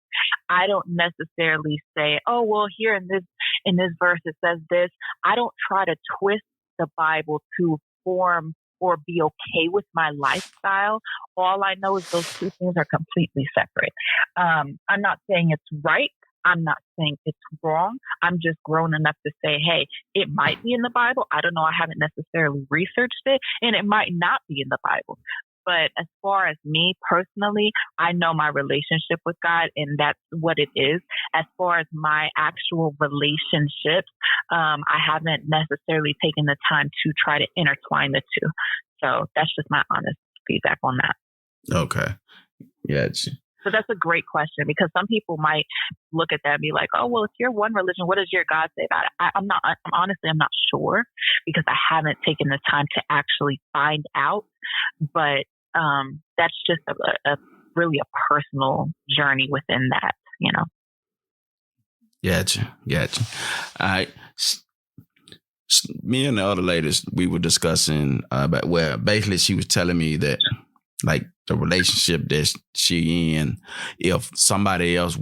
I don't necessarily say, oh, well, here in this verse it says this. I don't try to twist the Bible to form or be okay with my lifestyle. All I know is those two things are completely separate. I'm not saying it's right. I'm not saying it's wrong. I'm just grown enough to say, hey, it might be in the Bible. I don't know. I haven't necessarily researched it, and it might not be in the Bible. But as far as me personally, I know my relationship with God, and that's what it is. As far as my actual relationships, I haven't necessarily taken the time to try to intertwine the two. So that's just my honest feedback on that. Okay. Gotcha. So that's a great question, because some people might look at that and be like, oh, well, if you're one religion, what does your God say about it? I'm not sure, because I haven't taken the time to actually find out. But that's just a really a personal journey within that, Gotcha. All right. Me and the other ladies, we were discussing about where basically she was telling me that, like, the relationship that she in, if somebody else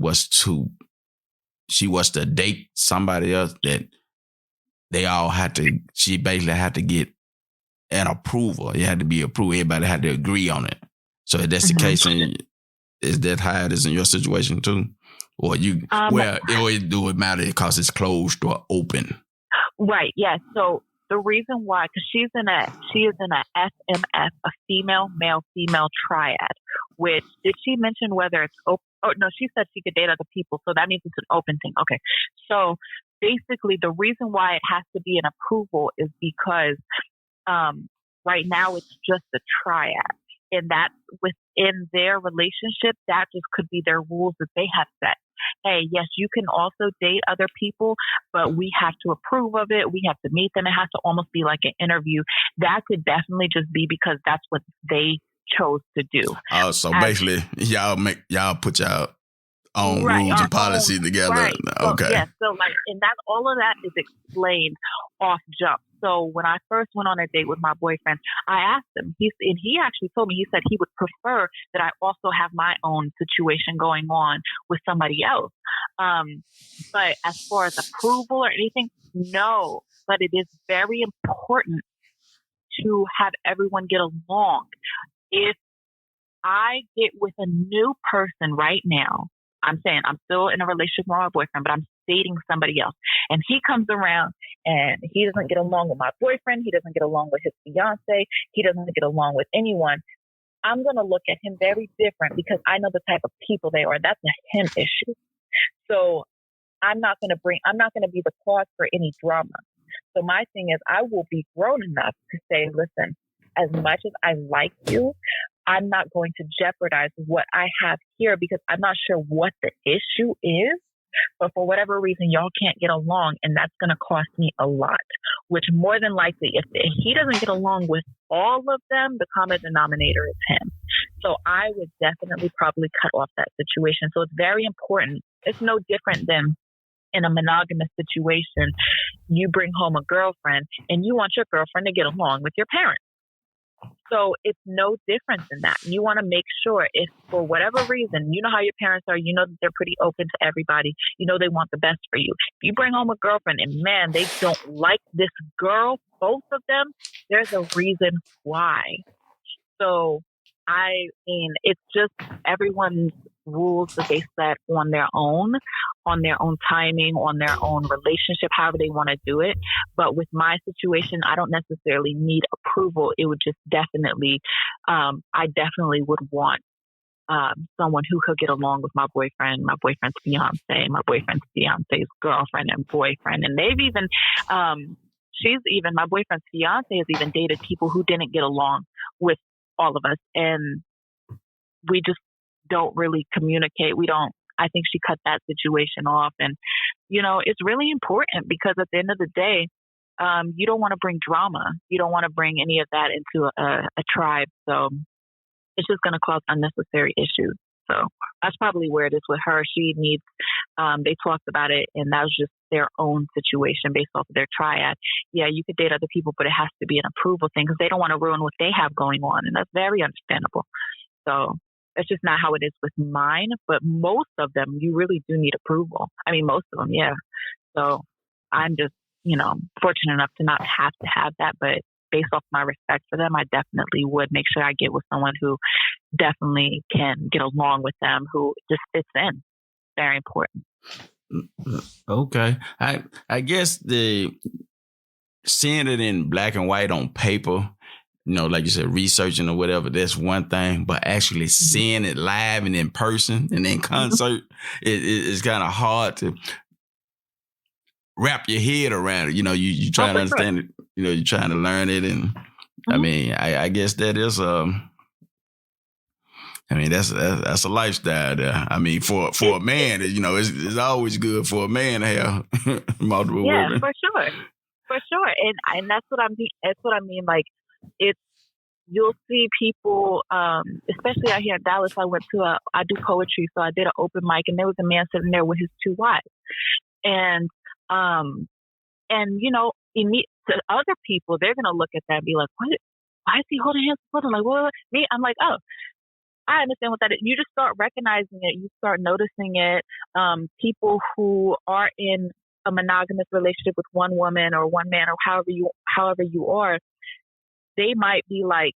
she was to date somebody else, that she basically had to get an approval. It had to be approved. Everybody had to agree on it. So if that's the case, is that how it is in your situation too? Or it always do it matter because it's closed or open? Right. Yeah. So the reason why, because she is in a FMF, a male-female triad, which, did she mention whether it's open? Oh, no, she said she could date other people. So that means it's an open thing. Okay. So basically the reason why it has to be an approval is because right now it's just a triad. And that within their relationship, that just could be their rules that they have set. Hey, yes, you can also date other people, but we have to approve of it. We have to meet them. It has to almost be like an interview. That could definitely just be because that's what they chose to do. So basically, y'all put y'all own rules and policies together. Right. Okay. So, yeah. So and that all of that is explained off jump. So when I first went on a date with my boyfriend, I asked him, he actually told me, he said he would prefer that I also have my own situation going on with somebody else. But as far as approval or anything, no. But it is very important to have everyone get along. If I get with a new person right now, I'm saying I'm still in a relationship with my boyfriend, but I'm dating somebody else. And he comes around and he doesn't get along with my boyfriend. He doesn't get along with his fiance. He doesn't get along with anyone. I'm going to look at him very different because I know the type of people they are. That's a him issue. So I'm not going to be the cause for any drama. So my thing is, I will be grown enough to say, listen, as much as I like you, I'm not going to jeopardize what I have here because I'm not sure what the issue is. but for whatever reason, y'all can't get along, and that's going to cost me a lot, which more than likely, if he doesn't get along with all of them, the common denominator is him. So I would definitely probably cut off that situation. So it's very important. It's no different than in a monogamous situation. You bring home a girlfriend and you want your girlfriend to get along with your parents. So it's no different than that. You want to make sure if for whatever reason, you know how your parents are, you know that they're pretty open to everybody. You know they want the best for you. If you bring home a girlfriend and man, they don't like this girl, both of them, there's a reason why. So I mean, it's just everyone's rules that they set on their own timing, on their own relationship, however they want to do it. But with my situation, I don't necessarily need approval. It would just definitely, I definitely would want someone who could get along with my boyfriend's fiance, my boyfriend's fiance's girlfriend and boyfriend. And they've even, my boyfriend's fiance has even dated people who didn't get along with all of us. And we just don't really communicate. I think she cut that situation off. And, you know, it's really important because at the end of the day, you don't want to bring drama. You don't want to bring any of that into a tribe. So it's just going to cause unnecessary issues. So that's probably where it is with her. She needs, they talked about it, and that was just their own situation based off of their triad. Yeah, you could date other people, but it has to be an approval thing because they don't want to ruin what they have going on. And that's very understandable. So it's just not how it is with mine. But most of them, you really do need approval. I mean, most of them, yeah. So I'm just, you know, fortunate enough to not have to have that. But based off my respect for them, I definitely would make sure I get with someone who definitely can get along with them, who just fits in. Very important. Okay. I guess the seeing it in black and white on paper, you know, like you said, researching or whatever, that's one thing. But actually seeing it live and in person and in concert, it's kind of hard to wrap your head around it. You know, you trying to understand it. You know, you're trying to learn it. And I mean, I guess that is I mean, that's a lifestyle there. I mean, for a man, you know, it's always good for a man to have multiple women. Yeah, for sure. And that's what I mean. Like, you'll see people, especially out here in Dallas. I do poetry, so I did an open mic, and there was a man sitting there with his two wives, and you know, to other people, they're gonna look at that and be like, "What? Why is he holding hands with him?" Like, what? Me? I'm like, oh, I understand what that is. You just start recognizing it. You start noticing it. People who are in a monogamous relationship with one woman or one man or however you are, they might be like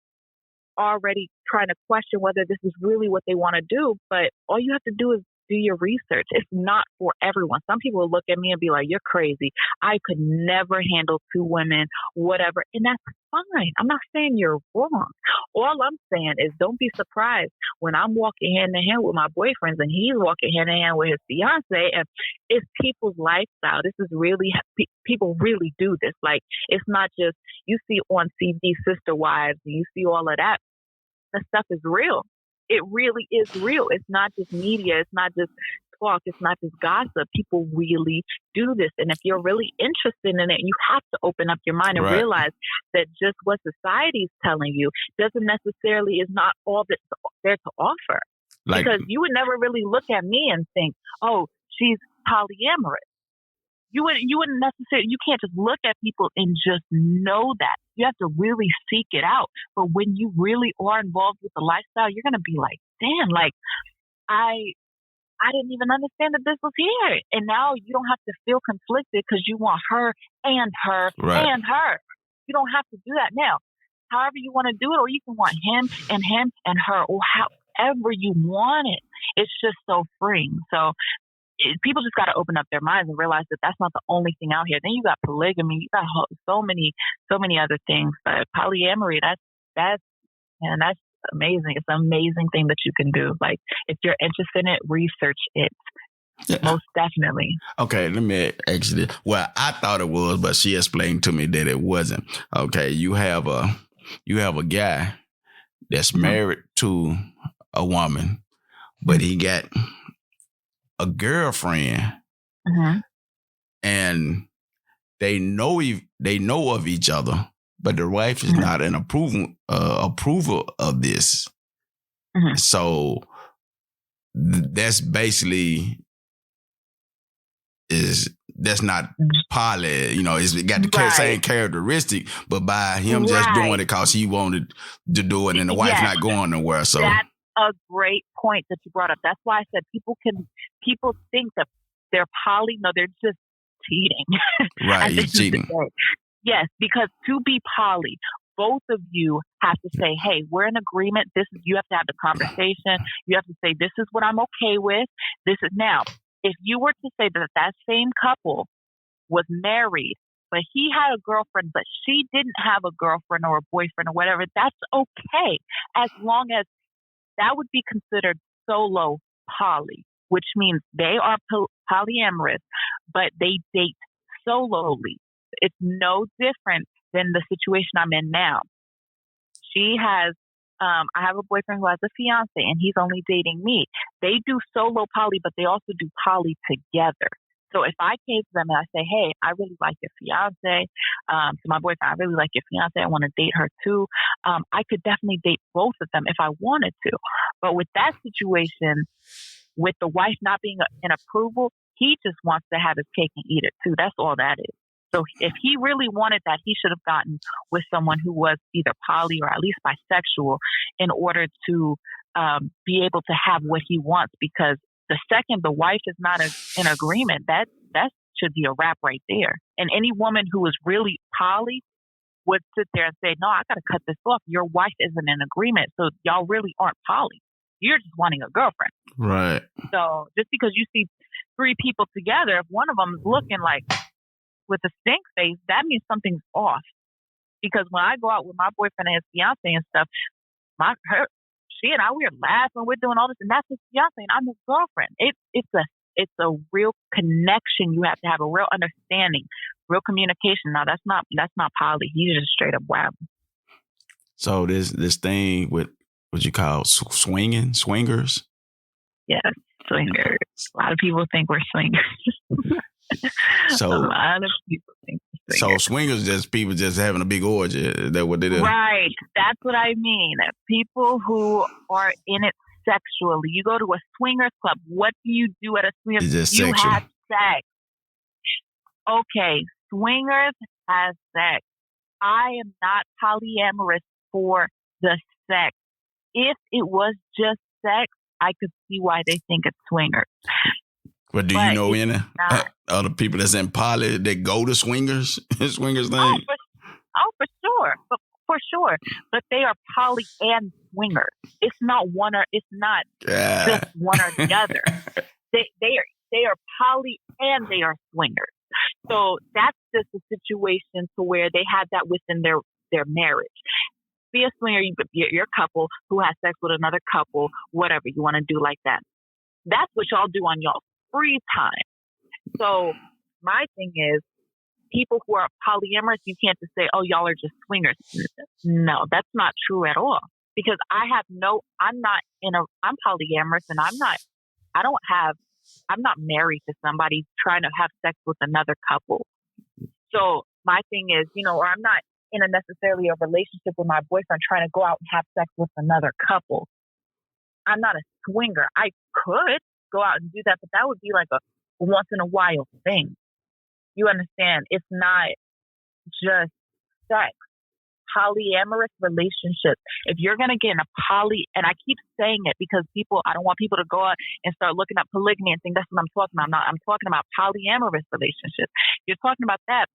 already trying to question whether this is really what they want to do. But all you have to do is do your research. It's not for everyone. Some people will look at me and be like, "You're crazy. I could never handle two women," whatever. And that's fine. I'm not saying you're wrong. All I'm saying is don't be surprised when I'm walking hand in hand with my boyfriends and he's walking hand in hand with his fiance. And it's people's lifestyle. This is really, people really do this. Like, it's not just, you see on CD Sister Wives and you see all of that. The stuff is real. It really is real. It's not just media. It's not just talk. It's not just gossip. People really do this. And if you're really interested in it, you have to open up your mind and realize that just what society's telling you doesn't necessarily is not all that's there to offer. Like, because you would never really look at me and think, "Oh, she's polyamorous." You wouldn't necessarily, you can't just look at people and just know that. You have to really seek it out. But when you really are involved with the lifestyle, you're going to be like, "Damn, like I didn't even understand that this was here." And now you don't have to feel conflicted because you want her and her and her. You don't have to do that now. However you want to do it, or you can want him and her, or however you want it. It's just so freeing. So people just got to open up their minds and realize that that's not the only thing out here. Then you got polygamy, you got so many other things. But polyamory, that's amazing. It's an amazing thing that you can do. Like, if you're interested in it, research it. Yeah. Most definitely. Okay, let me ask you this. Well, I thought it was, but she explained to me that it wasn't. Okay, you have a guy that's married to a woman, but he got a girlfriend Mm-hmm. and they know of each other, but the wife is not an approval of this. Mm-hmm. So that's basically that's not poly, it's got the same characteristic, but by him just doing it because he wanted to do it and the wife not going nowhere. So that's a great point that you brought up. That's why I said people think that they're poly. No, they're just cheating. Right, he's cheating. Yes, because to be poly, both of you have to say, hey, we're in agreement. You have to have the conversation. You have to say, this is what I'm okay with. This is now. If you were to say that same couple was married, but he had a girlfriend, but she didn't have a girlfriend or a boyfriend or whatever, that's okay. As long as that would be considered solo poly, which means they are polyamorous, but they date solely. It's no different than the situation I'm in now. She has, I have a boyfriend who has a fiance and he's only dating me. They do solo poly, but they also do poly together. So if I came to them and I say, hey, I really like your fiance, to my boyfriend, I really like your fiance, I want to date her too, I could definitely date both of them if I wanted to. But with that situation, with the wife not being in approval, he just wants to have his cake and eat it too. That's all that is. So if he really wanted that, he should have gotten with someone who was either poly or at least bisexual in order to be able to have what he wants. Because the second the wife is not in agreement, that should be a wrap right there. And any woman who is really poly would sit there and say, no, I got to cut this off. Your wife isn't in agreement. So y'all really aren't poly. You're just wanting a girlfriend. Right. So just because you see three people together, if one of them is looking like with a stink face, that means something's off. Because when I go out with my boyfriend and his fiance and stuff, she and I, we are laughing, we're doing all this, and that's his fiance and I'm his girlfriend. It's a real connection. You have to have a real understanding, real communication. Now that's not poly. He's just straight up wild. So this thing with what you call swingers. Yes, swingers. A lot of people think we're swingers. So a lot of people think we're swingers. So swingers just people just having a big orgy. Is that what they do? Right. That's what I mean. People who are in it sexually. You go to a swingers club. What do you do at a swingers club? You sexual. have sex. Okay, swingers have sex. I am not polyamorous for the sex. If it was just sex, I could see why they think it's swingers. But do you know any other people that's in poly that go to swingers thing? For sure. For sure. But they are poly and swingers. It's not one or it's not just one or the other. They are poly and they are swingers. So that's just a situation to where they had that within their marriage. Be a swinger, you're a couple who has sex with another couple, whatever you want to do like that. That's what y'all do on y'all free time. So my thing is, people who are polyamorous, you can't just say, oh, y'all are just swingers. No, that's not true at all. Because I'm polyamorous and I'm not married to somebody trying to have sex with another couple. So my thing is, or I'm not in necessarily a relationship with my boyfriend trying to go out and have sex with another couple. I'm not a swinger. I could go out and do that, but that would be like a once in a while thing. You understand? It's not just sex. Polyamorous relationships. If you're going to get in a and I keep saying it because I don't want people to go out and start looking up polygamy and think that's what I'm talking about. I'm talking about polyamorous relationships. You're talking about that.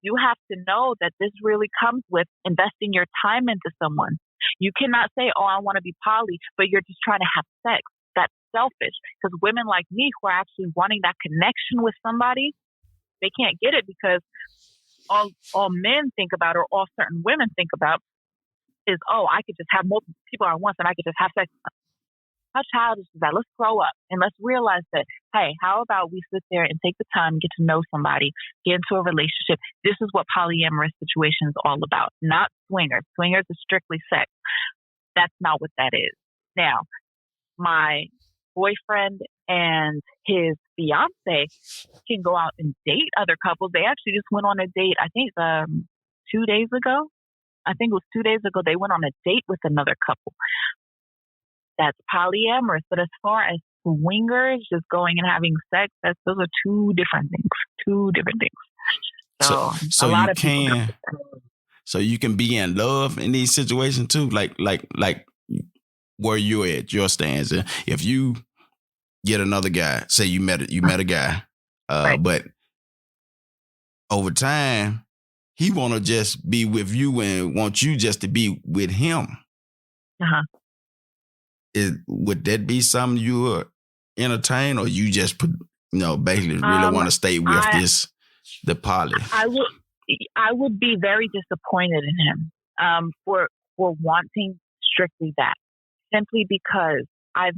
You have to know that this really comes with investing your time into someone. You cannot say, oh, I want to be poly, but you're just trying to have sex. That's selfish. Because women like me who are actually wanting that connection with somebody, they can't get it because all men think about or all certain women think about is, oh, I could just have multiple people at once and I could just have sex. How childish is that? Let's grow up and let's realize that, hey, how about we sit there and take the time and get to know somebody, get into a relationship. This is what polyamorous situation is all about, not swingers. Swingers is strictly sex. That's not what that is. Now, my boyfriend and his fiance can go out and date other couples. They actually just went on a date, I think 2 days ago. I think it was 2 days ago. They went on a date with another couple. That's polyamorous. But as far as swingers, just going and having sex, those are two different things. Two different things. So a lot of people. So you can be in love in these situations too, like where you're at, your stance. If you get another guy, say you met a guy, right. but over time he want to just be with you and want you just to be with him. Would that be something you would entertain, or you just basically really want to stay with the poly? I would be very disappointed in him for wanting strictly that, simply because I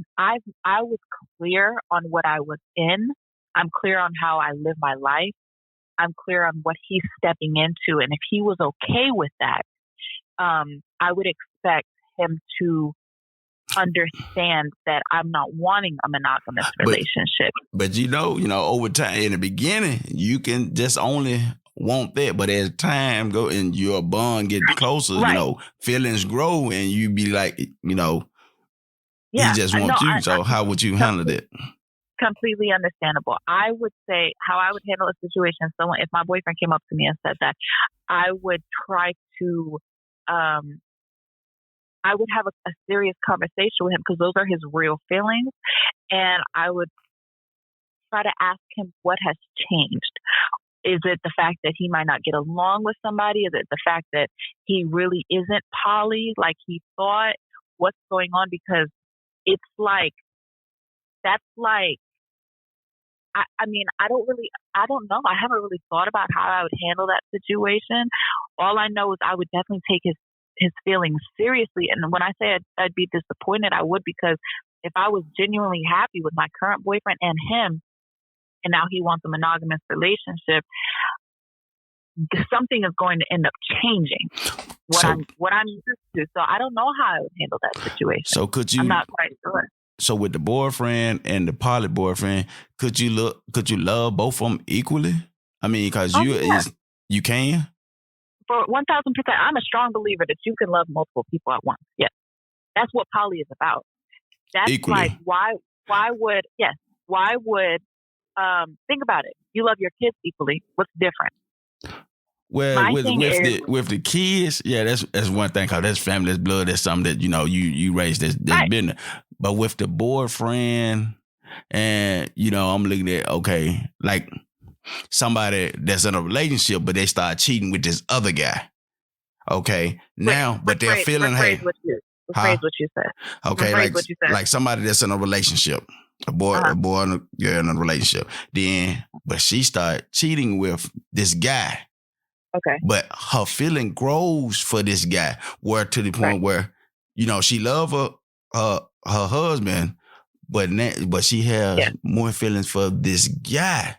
was clear on what I was in. I'm clear on how I live my life. I'm clear on what he's stepping into, and if he was okay with that, I would expect him to understand that I'm not wanting a monogamous relationship. But over time, in the beginning, you can just only want that. But as time go and your bond get closer, right. Feelings grow, and you be like, he just wants you. So how would you handle that? Completely understandable. I would say how I would handle a situation. So if my boyfriend came up to me and said that, I would try to. I would have a serious conversation with him, because those are his real feelings. And I would try to ask him what has changed. Is it the fact that he might not get along with somebody? Is it the fact that he really isn't poly like he thought? What's going on? Because it's like, that's like, I mean, I don't know. I haven't really thought about how I would handle that situation. All I know is I would definitely take his feelings seriously. And when I say I'd be disappointed, I would, because if I was genuinely happy with my current boyfriend and him, and now he wants a monogamous relationship, something is going to end up changing what I'm used to. So I don't know how I would handle that situation. So I'm not quite sure. So with the boyfriend and the poly boyfriend, could you love both of them equally? I mean, because you can. For 1,000%, I'm a strong believer that you can love multiple people at once. Yes, that's what poly is about. That's equally. Like why would think about it? You love your kids equally. What's different? Well, with the kids, that's one thing, because that's family, that's blood, that's something that you raised that's right. Business. But with the boyfriend, and I'm looking at like somebody that's in a relationship, but they start cheating with this other guy. Okay, now, but they're feeling Rephrase what you said. Okay, like somebody that's in a relationship, a boy and a girl in a relationship. Then, but she started cheating with this guy. Okay, but her feeling grows for this guy, where to the point where she love her husband, but she has more feelings for this guy.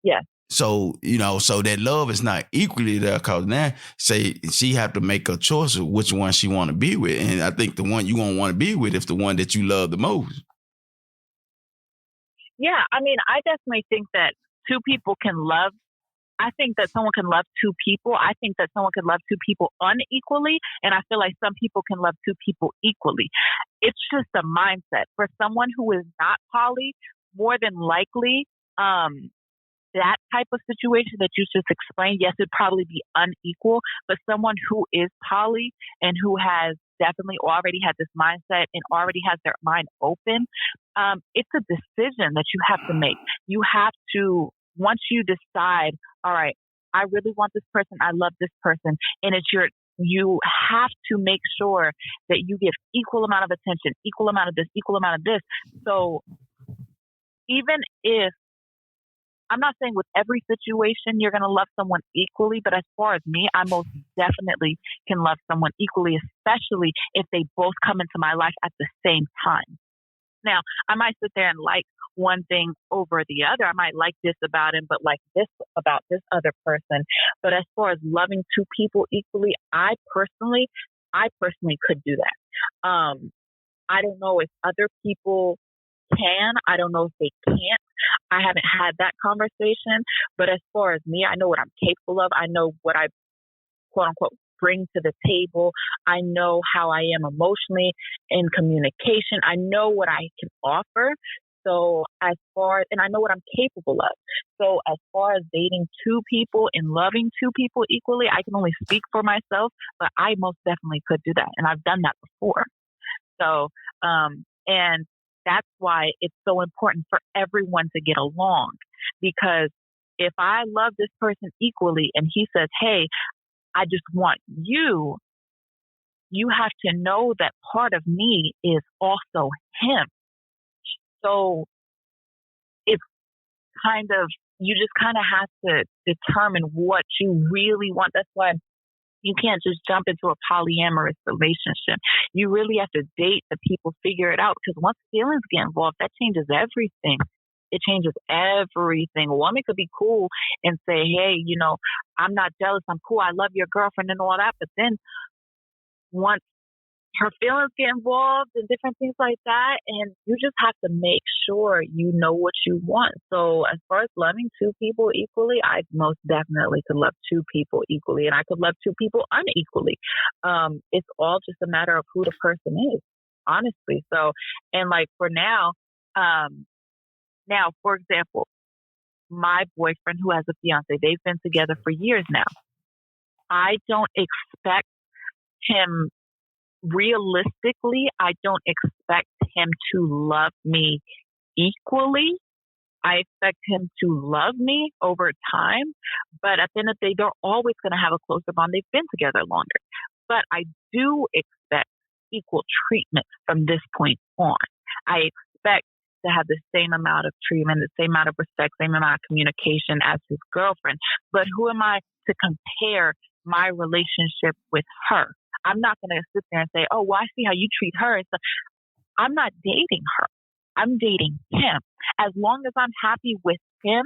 Yeah. So, so that love is not equally there, because now, say, she have to make a choice of which one she want to be with. And I think the one you won't want to be with is the one that you love the most. Yeah, I mean, I definitely think that two people can love. I think that someone can love two people. I think that someone can love two people unequally. And I feel like some people can love two people equally. It's just a mindset. For someone who is not poly, more than likely, that type of situation that you just explained, yes, it'd probably be unequal. But someone who is poly and who has definitely already had this mindset and already has their mind open, it's a decision that you have to make. You have to, once you decide, all right, I really want this person, I love this person, and you have to make sure that you give equal amount of attention, equal amount of this, equal amount of this. So even if, I'm not saying with every situation you're going to love someone equally, but as far as me, I most definitely can love someone equally, especially if they both come into my life at the same time. Now, I might sit there and like one thing over the other. I might like this about him, but like this about this other person. But as far as loving two people equally, I personally could do that. I don't know if other people can. I don't know if they can't. I haven't had that conversation. But as far as me, I know what I'm capable of. I know what I, quote unquote, bring to the table. I know how I am emotionally in communication. I know what I can offer. So and I know what I'm capable of. So as far as dating two people and loving two people equally, I can only speak for myself, but I most definitely could do that. And I've done that before. So, and that's why it's so important for everyone to get along, because if I love this person equally and he says, hey, I just want you, you have to know that part of me is also him. So it's kind of, you just kind of have to determine what you really want. That's why you can't just jump into a polyamorous relationship. You really have to date the people, figure it out. Because once feelings get involved, that changes everything. It changes everything. A woman could be cool and say, hey, I'm not jealous. I'm cool. I love your girlfriend and all that. But then once her feelings get involved and different things like that, and you just have to make sure you know what you want. So as far as loving two people equally, I most definitely could love two people equally, and I could love two people unequally. It's all just a matter of who the person is, honestly. So, and like for now, for example, my boyfriend who has a fiance, they've been together for years now. I don't expect him, realistically, I don't expect him to love me equally. I expect him to love me over time, but at the end of the day, they're always going to have a closer bond. They've been together longer. But I do expect equal treatment from this point on. I expect to have the same amount of treatment, the same amount of respect, same amount of communication as his girlfriend. But who am I to compare my relationship with her? I'm not going to sit there and say, oh, well, I see how you treat her. So I'm not dating her. I'm dating him. As long as I'm happy with him,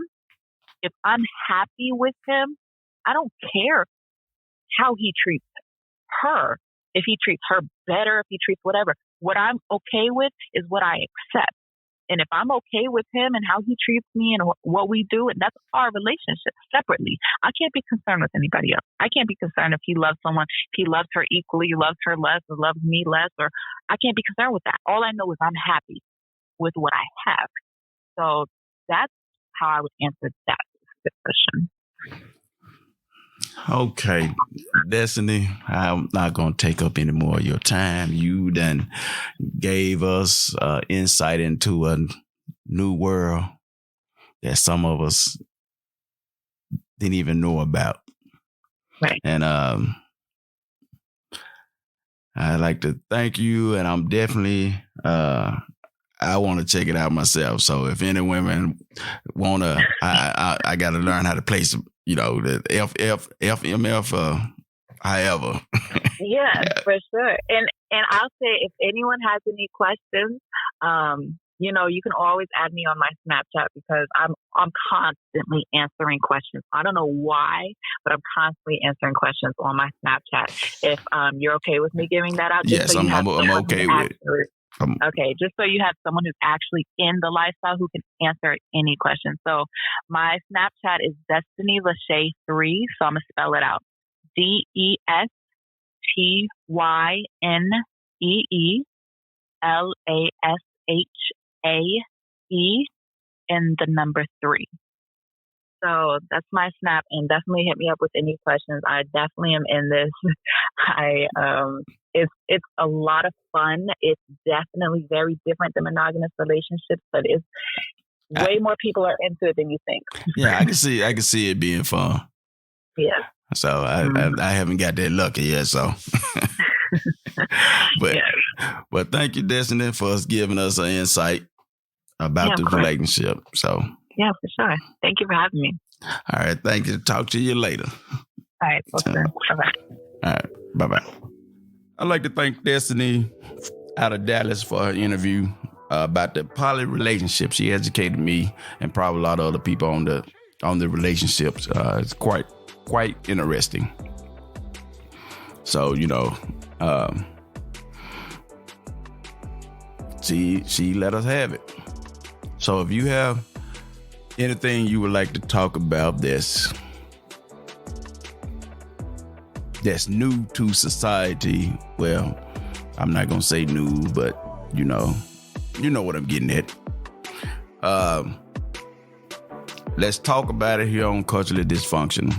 if I'm happy with him, I don't care how he treats her. If he treats her better, if he treats whatever. What I'm okay with is what I accept. And if I'm okay with him and how he treats me and what we do, and that's our relationship separately, I can't be concerned with anybody else. I can't be concerned if he loves someone, if he loves her equally, loves her less, or loves me less, or I can't be concerned with that. All I know is I'm happy with what I have. So that's how I would answer that question. Okay, Destynee, I'm not going to take up any more of your time. You done gave us insight into a new world that some of us didn't even know about. Right. And I'd like to thank you, and I'm definitely, I want to check it out myself. So if any women want to, I got to learn how to play some, the FMF, however. Yes, for sure. And I'll say, if anyone has any questions, you can always add me on my Snapchat, because I'm constantly answering questions. I don't know why, but I'm constantly answering questions on my Snapchat. If you're okay with me giving that out, yes, I'm okay with it. Okay, just so you have someone who's actually in the lifestyle who can answer any question. So my Snapchat is Destynee Lachey 3. So I'm gonna spell it out: DestynLashae and the number 3. So that's my Snap, and definitely hit me up with any questions. I definitely am in this. It's a lot of fun. It's definitely very different than monogamous relationships, but it's way more people are into it than you think. Yeah, I can see it being fun. Yeah. So I haven't got that lucky yet. So, but thank you, Destynee, for us giving us an insight about the relationship. So. Yeah, for sure. Thank you for having me. All right. Thank you. Talk to you later. All right. Bye-bye. All right. Bye-bye. I'd like to thank Destynee out of Dallas for her interview about the poly relationship. She educated me and probably a lot of other people on the relationships. It's quite interesting. So, she let us have it. So if you have anything you would like to talk about that's new to society, well, I'm not gonna say new, but you know what I'm getting at. Let's talk about it here on Culturally Dysfunctional.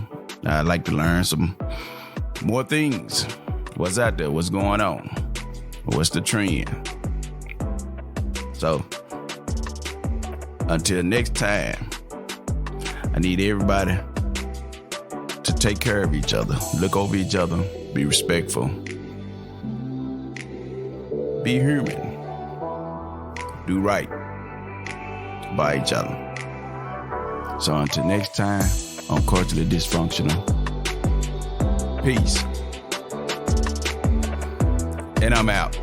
I'd like to learn some more things. What's out there? What's going on? What's the trend? So until next time, I need everybody to take care of each other, look over each other, be respectful, be human, do right by each other. So until next time, on Culturally Dysfunctional, peace. And I'm out.